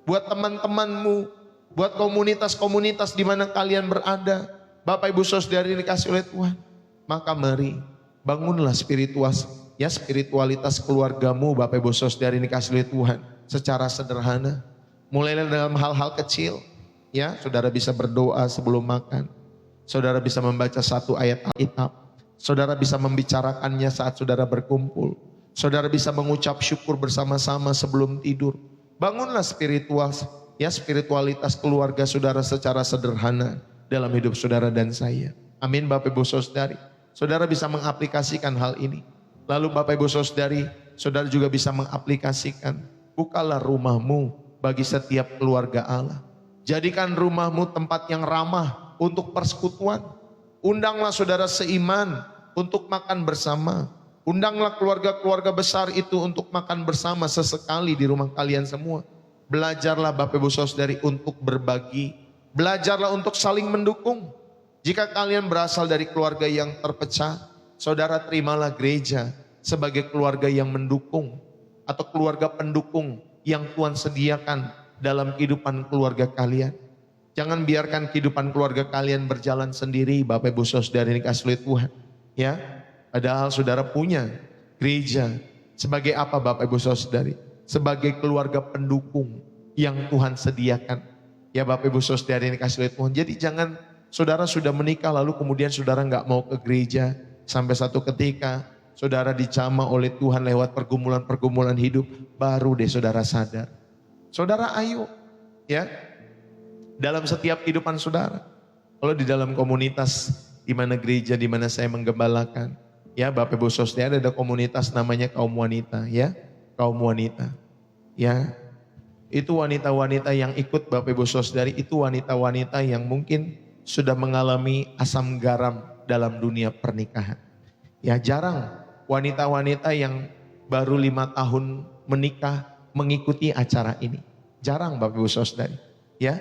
buat teman-temanmu, buat komunitas-komunitas di mana kalian berada. Bapak Ibu Saudari dikasih oleh Tuhan, maka mari bangunlah spiritualitas keluargamu, Bapak Ibu Saudari dikasih oleh Tuhan, secara sederhana. Mulailah dalam hal-hal kecil, ya. Saudara bisa berdoa sebelum makan, saudara bisa membaca satu ayat Alkitab, saudara bisa membicarakannya saat saudara berkumpul, saudara bisa mengucap syukur bersama-sama sebelum tidur. Bangunlah spiritualitas keluarga saudara secara sederhana dalam hidup saudara dan saya. Amin Bapak Ibu Saudari. Saudara bisa mengaplikasikan hal ini. Lalu Bapak Ibu Saudari, saudara juga bisa mengaplikasikan, bukalah rumahmu bagi setiap keluarga Allah. Jadikan rumahmu tempat yang ramah untuk persekutuan. Undanglah saudara seiman untuk makan bersama. Undanglah keluarga-keluarga besar itu untuk makan bersama sesekali di rumah kalian semua. Belajarlah Bapak Ibu Saudari untuk berbagi. Belajarlah untuk saling mendukung. Jika kalian berasal dari keluarga yang terpecah, saudara terimalah gereja sebagai keluarga yang mendukung, atau keluarga pendukung yang Tuhan sediakan dalam kehidupan keluarga kalian. Jangan biarkan kehidupan keluarga kalian berjalan sendiri, Bapak Ibu Saudari dikasih oleh Tuhan, ya. Padahal saudara punya gereja sebagai apa, Bapak Ibu Saudari? Sebagai keluarga pendukung yang Tuhan sediakan. Ya Bapak Ibu Saudari dikasih oleh Tuhan. Jadi jangan saudara sudah menikah lalu kemudian saudara nggak mau ke gereja, sampai satu ketika saudara dicama oleh Tuhan lewat pergumulan-pergumulan hidup, baru deh saudara sadar. Saudara ayo, ya, dalam setiap kehidupan saudara. Kalau di dalam komunitas di mana gereja, di mana saya menggembalakan, ya Bapak Ibu Saudari, ada komunitas namanya kaum wanita, ya, kaum wanita, ya. Itu wanita-wanita yang ikut Bapak Ibu Saudari, itu wanita-wanita yang mungkin sudah mengalami asam garam dalam dunia pernikahan. Ya, jarang wanita-wanita yang baru 5 tahun menikah mengikuti acara ini. Jarang Bapak Ibu Saudari. Ya,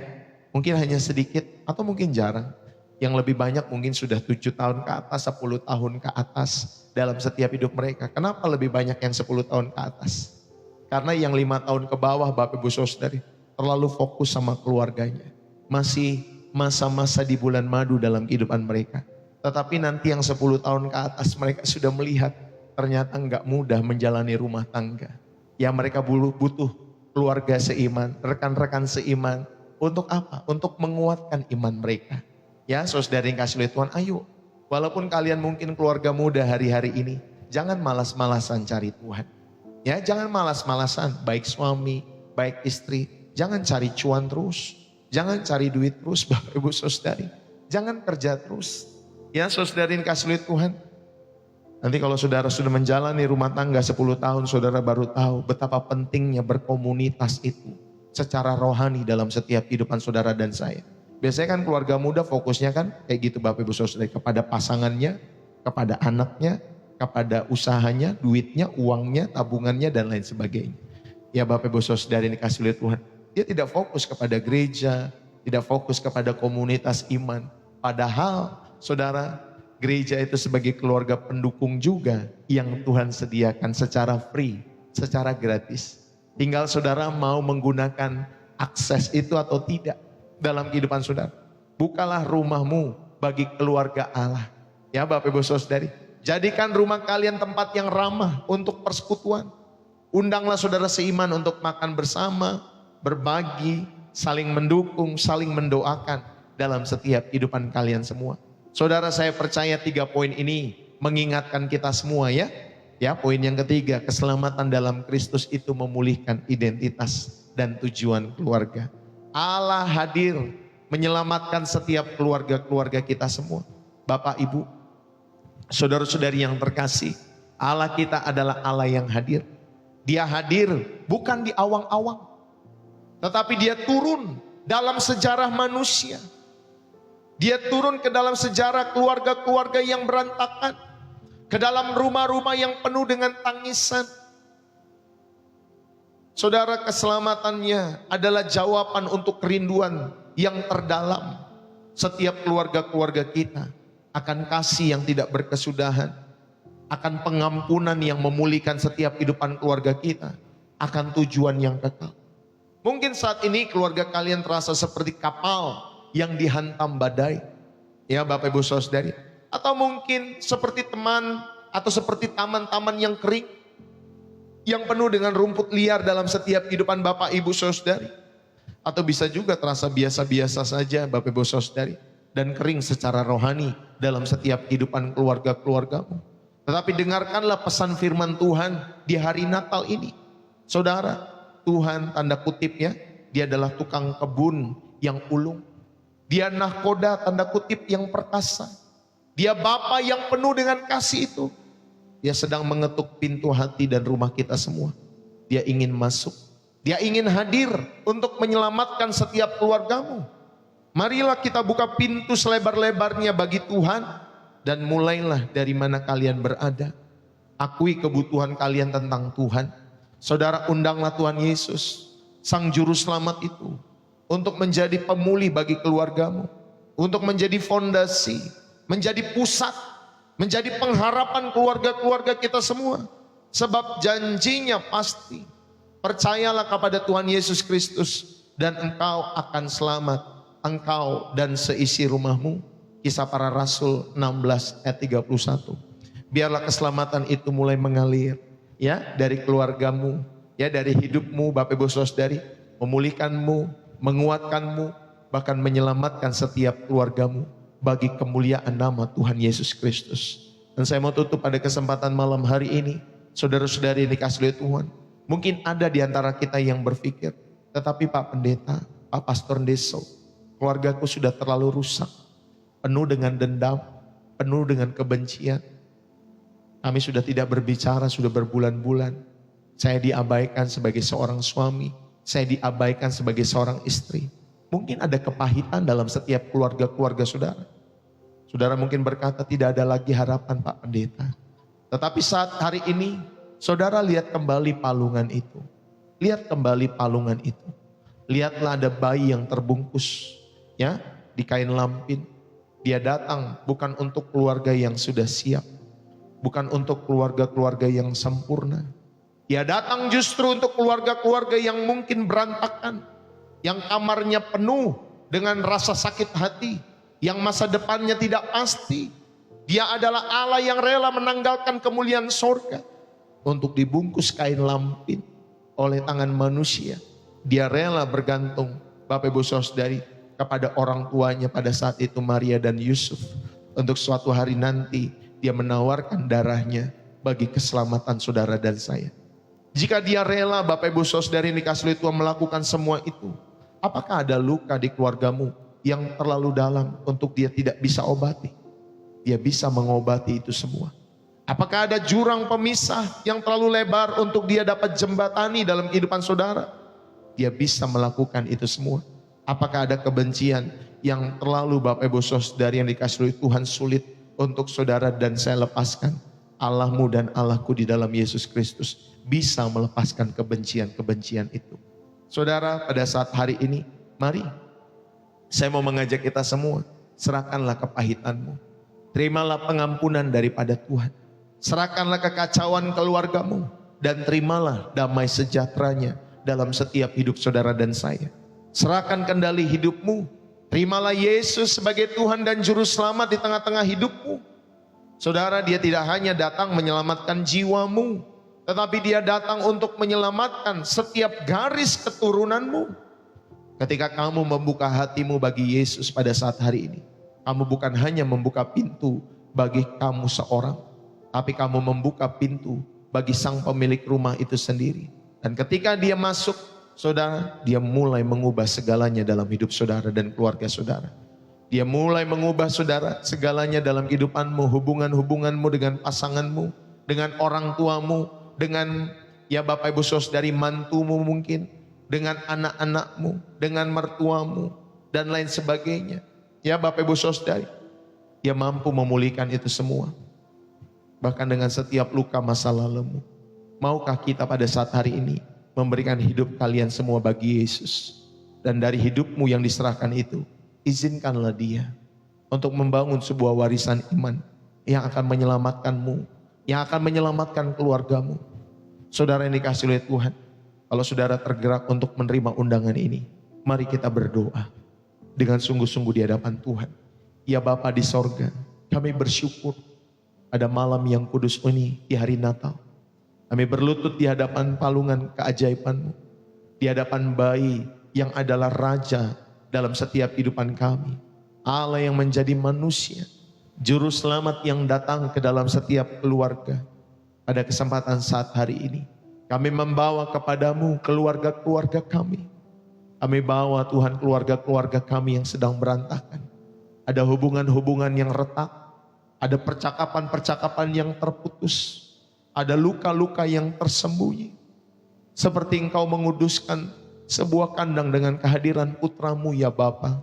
mungkin hanya sedikit atau mungkin jarang. Yang lebih banyak mungkin sudah 7 tahun ke atas, 10 tahun ke atas dalam setiap hidup mereka. Kenapa lebih banyak yang 10 tahun ke atas? Karena yang 5 tahun ke bawah Bapak Ibu Saudari terlalu fokus sama keluarganya. Masih masa-masa di bulan madu dalam kehidupan mereka. Tetapi nanti yang 10 tahun ke atas mereka sudah melihat ternyata enggak mudah menjalani rumah tangga. Ya, mereka butuh keluarga seiman, rekan-rekan seiman. Untuk apa? Untuk menguatkan iman mereka. Ya, saudara yang kasih oleh Tuhan, ayo. Walaupun kalian mungkin keluarga muda hari-hari ini, jangan malas-malasan cari Tuhan. Ya, jangan malas-malasan, baik suami, baik istri. Jangan cari cuan terus. Jangan cari duit terus, Bapak Ibu Saudari. Jangan kerja terus. Ya, saudara yang kasih oleh Tuhan. Nanti kalau saudara sudah menjalani rumah tangga 10 tahun, saudara baru tahu betapa pentingnya berkomunitas itu secara rohani dalam setiap kehidupan saudara dan saya. Biasanya kan keluarga muda fokusnya kan kayak gitu Bapak Ibu Saudari, kepada pasangannya, kepada anaknya, kepada usahanya, duitnya, uangnya, tabungannya dan lain sebagainya. Ya Bapak Ibu Saudari yang dikasih oleh Tuhan. Dia tidak fokus kepada gereja, tidak fokus kepada komunitas iman. Padahal saudara, gereja itu sebagai keluarga pendukung juga yang Tuhan sediakan secara free, secara gratis. Tinggal saudara mau menggunakan akses itu atau tidak dalam kehidupan saudara. Bukalah rumahmu bagi keluarga Allah. Ya Bapak Ibu Saudari, jadikan rumah kalian tempat yang ramah untuk persekutuan. Undanglah saudara seiman untuk makan bersama, berbagi, saling mendukung, saling mendoakan dalam setiap kehidupan kalian semua. Saudara, saya percaya 3 poin ini mengingatkan kita semua ya. Ya, poin yang ketiga, keselamatan dalam Kristus itu memulihkan identitas dan tujuan keluarga. Allah hadir menyelamatkan setiap keluarga-keluarga kita semua. Bapak, Ibu, saudara-saudari yang terkasih, Allah kita adalah Allah yang hadir. Dia hadir bukan di awang-awang, tetapi dia turun dalam sejarah manusia. Dia turun ke dalam sejarah keluarga-keluarga yang berantakan, ke dalam rumah-rumah yang penuh dengan tangisan. Saudara, keselamatannya adalah jawaban untuk kerinduan yang terdalam. Setiap keluarga-keluarga kita akan kasih yang tidak berkesudahan, akan pengampunan yang memulihkan setiap kehidupan keluarga kita, akan tujuan yang kekal. Mungkin saat ini keluarga kalian terasa seperti kapal yang dihantam badai, ya Bapak Ibu Saudari, atau mungkin seperti teman atau seperti taman-taman yang kering, yang penuh dengan rumput liar dalam setiap kehidupan Bapak Ibu Saudari. Atau bisa juga terasa biasa-biasa saja Bapak Ibu Saudari, dan kering secara rohani dalam setiap kehidupan keluarga-keluargamu. Tetapi dengarkanlah pesan firman Tuhan di hari Natal ini. Saudara, Tuhan tanda kutip ya, dia adalah tukang kebun yang ulung. Dia nahkoda tanda kutip yang perkasa. Dia Bapa yang penuh dengan kasih itu. Dia sedang mengetuk pintu hati dan rumah kita semua. Dia ingin masuk. Dia ingin hadir untuk menyelamatkan setiap keluargamu. Marilah kita buka pintu selebar-lebarnya bagi Tuhan. Dan mulailah dari mana kalian berada. Akui kebutuhan kalian tentang Tuhan. Saudara, undanglah Tuhan Yesus, Sang Juru Selamat itu, untuk menjadi pemulih bagi keluargamu. Untuk menjadi fondasi, menjadi pusat, menjadi pengharapan keluarga-keluarga kita semua. Sebab janjinya pasti. Percayalah kepada Tuhan Yesus Kristus dan engkau akan selamat. Engkau dan seisi rumahmu. Kisah Para Rasul 16 ayat 31. Biarlah keselamatan itu mulai mengalir ya dari keluargamu, ya dari hidupmu Bapak Ibu Saudari, memulihkanmu, menguatkanmu, bahkan menyelamatkan setiap keluargamu bagi kemuliaan nama Tuhan Yesus Kristus. Dan saya mau tutup pada kesempatan malam hari ini, saudara-saudari yang dikasihi oleh Tuhan. Mungkin ada di antara kita yang berpikir, tetapi Pak Pendeta, Pak Pastor Deso, keluargaku sudah terlalu rusak, penuh dengan dendam, penuh dengan kebencian. Kami sudah tidak berbicara, sudah berbulan-bulan. Saya diabaikan sebagai seorang suami, saya diabaikan sebagai seorang istri. Mungkin ada kepahitan dalam setiap keluarga-keluarga saudara. Saudara mungkin berkata tidak ada lagi harapan Pak Pendeta. Tetapi saat hari ini, saudara lihat kembali palungan itu. Lihat kembali palungan itu. Lihatlah ada bayi yang terbungkus ya di kain lampin. Dia datang bukan untuk keluarga yang sudah siap. Bukan untuk keluarga-keluarga yang sempurna. Dia datang justru untuk keluarga-keluarga yang mungkin berantakan. Yang kamarnya penuh dengan rasa sakit hati. Yang masa depannya tidak pasti. Dia adalah Allah yang rela menanggalkan kemuliaan sorga. Untuk dibungkus kain lampin oleh tangan manusia. Dia rela bergantung Bapak Ibu Saudari kepada orang tuanya pada saat itu Maria dan Yusuf. Untuk suatu hari nanti dia menawarkan darahnya bagi keselamatan saudara dan saya. Jika dia rela Bapak Ibu Saudari yang dikasihi Tuhan melakukan semua itu, apakah ada luka di keluargamu yang terlalu dalam untuk dia tidak bisa obati? Dia bisa mengobati itu semua. Apakah ada jurang pemisah yang terlalu lebar untuk dia dapat jembatani dalam kehidupan saudara? Dia bisa melakukan itu semua. Apakah ada kebencian yang terlalu Bapak Ibu Saudari yang dikasihi Tuhan sulit untuk saudara dan saya lepaskan? Allahmu dan Allahku di dalam Yesus Kristus bisa melepaskan kebencian-kebencian itu. Saudara, pada saat hari ini, mari saya mau mengajak kita semua, serahkanlah kepahitanmu. Terimalah pengampunan daripada Tuhan. Serahkanlah kekacauan keluargamu dan terimalah damai sejahteranya dalam setiap hidup saudara dan saya. Serahkan kendali hidupmu. Terimalah Yesus sebagai Tuhan dan Juru Selamat di tengah-tengah hidupmu. Saudara, dia tidak hanya datang menyelamatkan jiwamu, tetapi dia datang untuk menyelamatkan setiap garis keturunanmu. Ketika kamu membuka hatimu bagi Yesus pada saat hari ini, kamu bukan hanya membuka pintu bagi kamu seorang, tapi kamu membuka pintu bagi sang pemilik rumah itu sendiri. Dan ketika dia masuk, saudara, dia mulai mengubah segalanya dalam hidup saudara dan keluarga saudara. Dia mulai mengubah saudara segalanya dalam kehidupanmu, hubungan-hubunganmu dengan pasanganmu, dengan orang tuamu, dengan ya Bapak Ibu Saudari mantumu mungkin, dengan anak-anakmu, dengan mertuamu, dan lain sebagainya. Ya Bapak Ibu Saudari, dia mampu memulihkan itu semua. Bahkan dengan setiap luka masa lalumu. Maukah kita pada saat hari ini memberikan hidup kalian semua bagi Yesus? Dan dari hidupmu yang diserahkan itu, izinkanlah dia untuk membangun sebuah warisan iman yang akan menyelamatkanmu, yang akan menyelamatkan keluargamu. Saudara yang dikasihi oleh Tuhan, kalau saudara tergerak untuk menerima undangan ini, mari kita berdoa dengan sungguh-sungguh di hadapan Tuhan. Ya Bapa di sorga, kami bersyukur pada malam yang kudus ini di hari Natal. Kami berlutut di hadapan palungan keajaiban-Mu, di hadapan bayi yang adalah Raja dalam setiap kehidupan kami. Allah yang menjadi manusia, Juru Selamat yang datang ke dalam setiap keluarga. Pada kesempatan saat hari ini, kami membawa kepadamu keluarga-keluarga kami. Kami bawa Tuhan keluarga-keluarga kami yang sedang berantakan. Ada hubungan-hubungan yang retak, ada percakapan-percakapan yang terputus, ada luka-luka yang tersembunyi. Seperti Engkau menguduskan sebuah kandang dengan kehadiran putramu ya Bapa.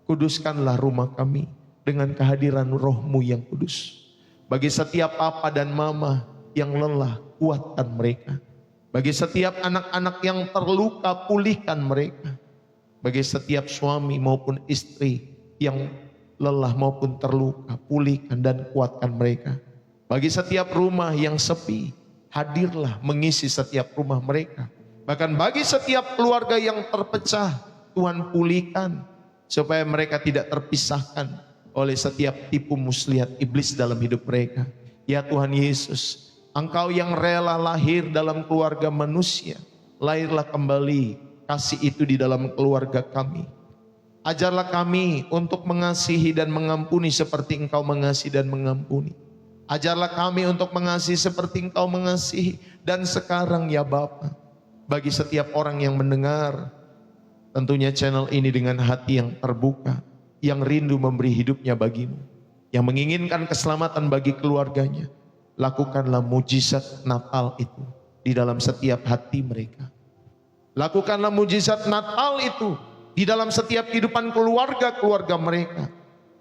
Kuduskanlah rumah kami dengan kehadiran Roh-Mu yang kudus. Bagi setiap papa dan mama yang lelah, kuatkan mereka. Bagi setiap anak-anak yang terluka, pulihkan mereka. Bagi setiap suami maupun istri yang lelah maupun terluka, pulihkan dan kuatkan mereka. Bagi setiap rumah yang sepi, hadirlah mengisi setiap rumah mereka. Bahkan bagi setiap keluarga yang terpecah, Tuhan pulihkan supaya mereka tidak terpisahkan oleh setiap tipu muslihat iblis dalam hidup mereka. Ya Tuhan Yesus, Engkau yang rela lahir dalam keluarga manusia, lahirlah kembali kasih itu di dalam keluarga kami. Ajarlah kami untuk mengasihi dan mengampuni seperti Engkau mengasihi dan mengampuni. Ajarlah kami untuk mengasihi seperti Engkau mengasihi. Dan sekarang ya Bapa, bagi setiap orang yang mendengar tentunya channel ini dengan hati yang terbuka, yang rindu memberi hidupnya bagimu, yang menginginkan keselamatan bagi keluarganya, lakukanlah mujizat Natal itu di dalam setiap hati mereka. Lakukanlah mujizat Natal itu di dalam setiap kehidupan keluarga-keluarga mereka.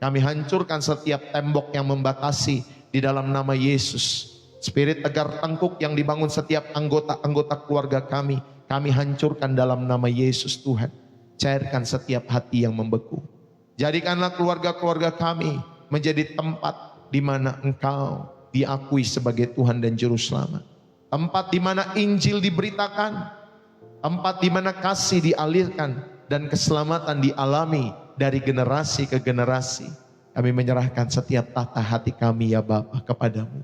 Kami hancurkan setiap tembok yang membatasi di dalam nama Yesus. Spirit tegar tengkuk yang dibangun setiap anggota-anggota keluarga kami hancurkan dalam nama Yesus Tuhan. Cairkan setiap hati yang membeku. Jadikanlah keluarga-keluarga kami menjadi tempat di mana Engkau diakui sebagai Tuhan dan Juru Selamat. Tempat di mana Injil diberitakan. Tempat di mana kasih dialirkan dan keselamatan dialami dari generasi ke generasi. Kami menyerahkan setiap tata hati kami ya Bapa kepadamu.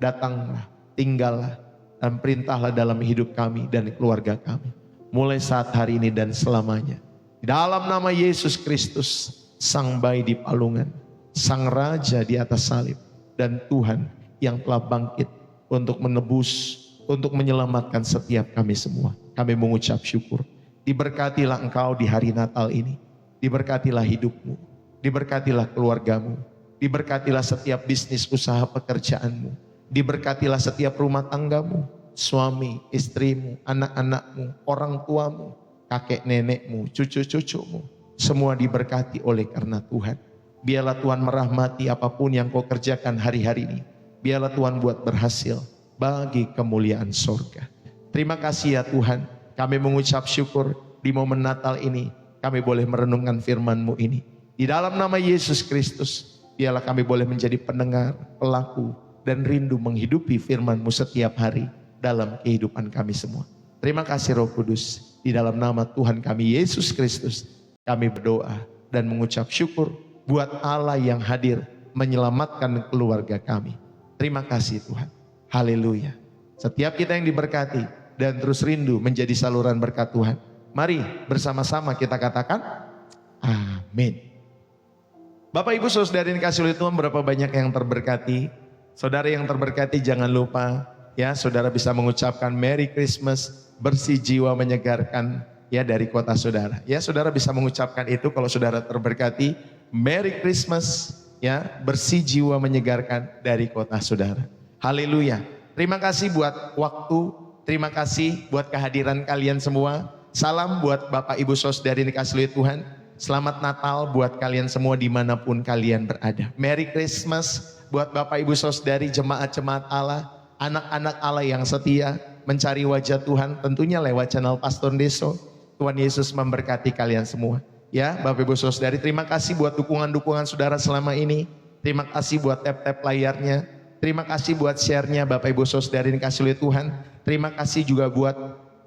Datanglah, tinggallah, dan perintahlah dalam hidup kami dan keluarga kami. Mulai saat hari ini dan selamanya. Di dalam nama Yesus Kristus, Sang Bayi di palungan, Sang Raja di atas salib, dan Tuhan yang telah bangkit untuk menebus, untuk menyelamatkan setiap kami semua. Kami mengucap syukur. Diberkatilah Engkau di hari Natal ini. Diberkatilah hidupmu. Diberkatilah keluargamu. Diberkatilah setiap bisnis usaha pekerjaanmu. Diberkatilah setiap rumah tanggamu. Suami, istrimu, anak-anakmu, orang tuamu, kakek nenekmu, cucu-cucumu. Semua diberkati oleh karena Tuhan. Biarlah Tuhan merahmati apapun yang kau kerjakan hari-hari ini. Biarlah Tuhan buat berhasil bagi kemuliaan sorga. Terima kasih ya Tuhan. Kami mengucap syukur di momen Natal ini. Kami boleh merenungkan firman-Mu ini. Di dalam nama Yesus Kristus, biarlah kami boleh menjadi pendengar, pelaku, dan rindu menghidupi firman-Mu setiap hari dalam kehidupan kami semua. Terima kasih Roh Kudus. Di dalam nama Tuhan kami Yesus Kristus, kami berdoa dan mengucap syukur buat Allah yang hadir menyelamatkan keluarga kami. Terima kasih Tuhan. Haleluya. Setiap kita yang diberkati dan terus rindu menjadi saluran berkat Tuhan. Mari bersama-sama kita katakan amin. Bapak Ibu Saudara yang dikasihi oleh Tuhan, berapa banyak yang terberkati Saudara yang terberkati jangan lupa ya saudara bisa mengucapkan Merry Christmas, bersih jiwa menyegarkan ya dari kota saudara. Ya saudara bisa mengucapkan itu kalau saudara terberkati, Merry Christmas ya, bersih jiwa menyegarkan dari kota saudara. Haleluya. Terima kasih buat waktu, terima kasih buat kehadiran kalian semua. Salam buat Bapak Ibu Saudari dikasihi Tuhan. Selamat Natal buat kalian semua dimanapun kalian berada. Merry Christmas buat Bapak Ibu Saudari jemaat-jemaat Allah, anak-anak Allah yang setia mencari wajah Tuhan tentunya lewat channel Pastor Deso. Tuhan Yesus memberkati kalian semua. Ya Bapak Ibu Saudari, terima kasih buat dukungan-dukungan saudara selama ini. Terima kasih buat tap-tap layarnya. Terima kasih buat share-nya Bapak Ibu Saudari dikasihi Tuhan. Terima kasih juga buat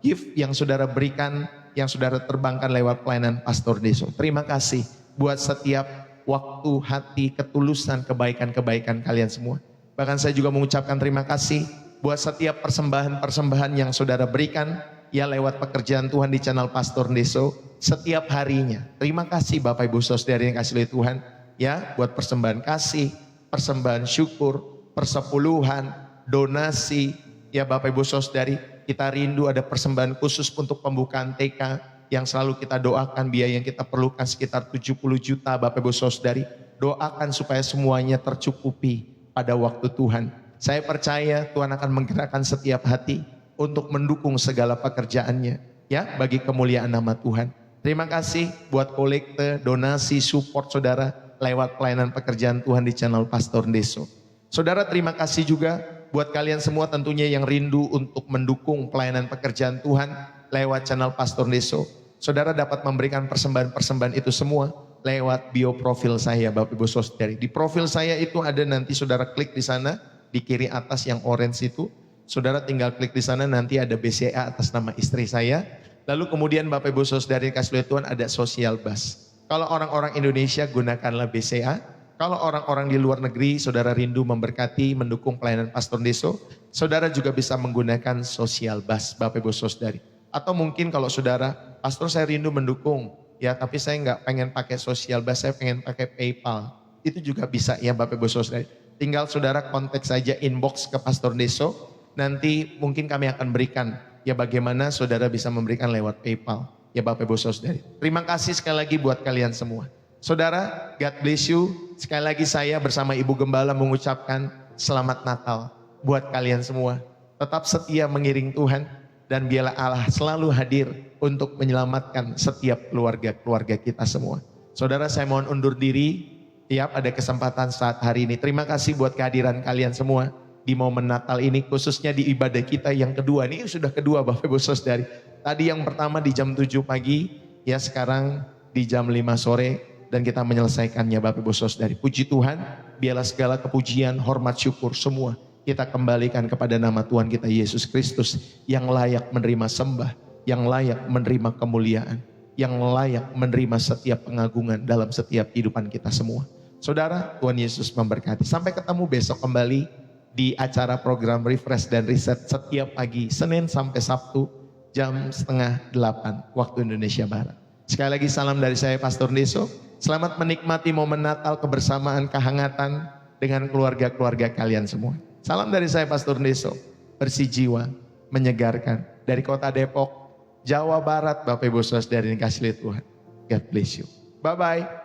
gift yang saudara berikan, yang saudara terbangkan lewat pelayanan Pastor Deso. Terima kasih buat setiap waktu, hati, ketulusan, kebaikan-kebaikan kalian semua. Bahkan saya juga mengucapkan terima kasih buat setiap persembahan-persembahan yang saudara berikan ya lewat pekerjaan Tuhan di channel Pastor Deso setiap harinya. Terima kasih Bapak Ibu Saudari yang kasih Tuhan ya buat persembahan kasih, persembahan syukur, persepuluhan, donasi ya Bapak Ibu Saudari. Kita rindu ada persembahan khusus untuk pembukaan TK yang selalu kita doakan, biaya yang kita perlukan sekitar 70 juta Bapak Ibu Saudari. Doakan supaya semuanya tercukupi pada waktu Tuhan. Saya percaya Tuhan akan menggerakkan setiap hati untuk mendukung segala pekerjaannya ya bagi kemuliaan nama Tuhan. Terima kasih buat kolekte, donasi, support saudara lewat pelayanan pekerjaan Tuhan di channel Pastor Deso. Saudara terima kasih juga buat kalian semua tentunya yang rindu untuk mendukung pelayanan pekerjaan Tuhan lewat channel Pastor Deso. Saudara dapat memberikan persembahan-persembahan itu semua lewat bio profil saya Bapak Ibu Saudari. Di profil saya itu ada nanti saudara klik di sana di kiri atas yang orange itu. Saudara tinggal klik di sana nanti ada BCA atas nama istri saya. Lalu kemudian Bapak Ibu Saudari kasih Tuhan ada social bus. Kalau orang-orang Indonesia gunakanlah BCA. Kalau orang-orang di luar negeri, saudara rindu memberkati, mendukung pelayanan Pastor Deso, saudara juga bisa menggunakan social bus, Bapak Ibu Saudari. Atau mungkin kalau saudara, Pastor saya rindu mendukung, ya tapi saya nggak pengen pakai social bus, saya pengen pakai PayPal. Itu juga bisa ya Bapak Ibu Saudari. Tinggal saudara kontak saja inbox ke Pastor Deso, nanti mungkin kami akan berikan, ya bagaimana saudara bisa memberikan lewat PayPal, ya Bapak Ibu Saudari. Terima kasih sekali lagi buat kalian semua. Saudara, God bless you. Sekali lagi saya bersama Ibu Gembala mengucapkan selamat Natal buat kalian semua. Tetap setia mengiring Tuhan dan biarlah Allah selalu hadir untuk menyelamatkan setiap keluarga-keluarga kita semua. Saudara, saya mohon undur diri ya pada kesempatan saat hari ini. Terima kasih buat kehadiran kalian semua di momen Natal ini, khususnya di ibadah kita yang kedua. Ini sudah kedua Bapak Ibu Saudari. Tadi yang pertama di jam 7 pagi, ya sekarang di jam 5 sore. Dan kita menyelesaikannya Bapak Ibu Saudari. Puji Tuhan, biarlah segala kepujian, hormat, syukur semua kita kembalikan kepada nama Tuhan kita Yesus Kristus yang layak menerima sembah, yang layak menerima kemuliaan, yang layak menerima setiap pengagungan dalam setiap kehidupan kita semua. Saudara, Tuhan Yesus memberkati. Sampai ketemu besok kembali di acara program Refresh dan Reset setiap pagi, Senin sampai Sabtu jam 7:30 waktu Indonesia Barat. Sekali lagi salam dari saya Pastor Deso. Selamat menikmati momen Natal, kebersamaan, kehangatan dengan keluarga-keluarga kalian semua. Salam dari saya Pastor Deso, bersih jiwa, menyegarkan. Dari kota Depok, Jawa Barat, Bapak Ibu Saudari yang kasih Tuhan. God bless you. Bye-bye.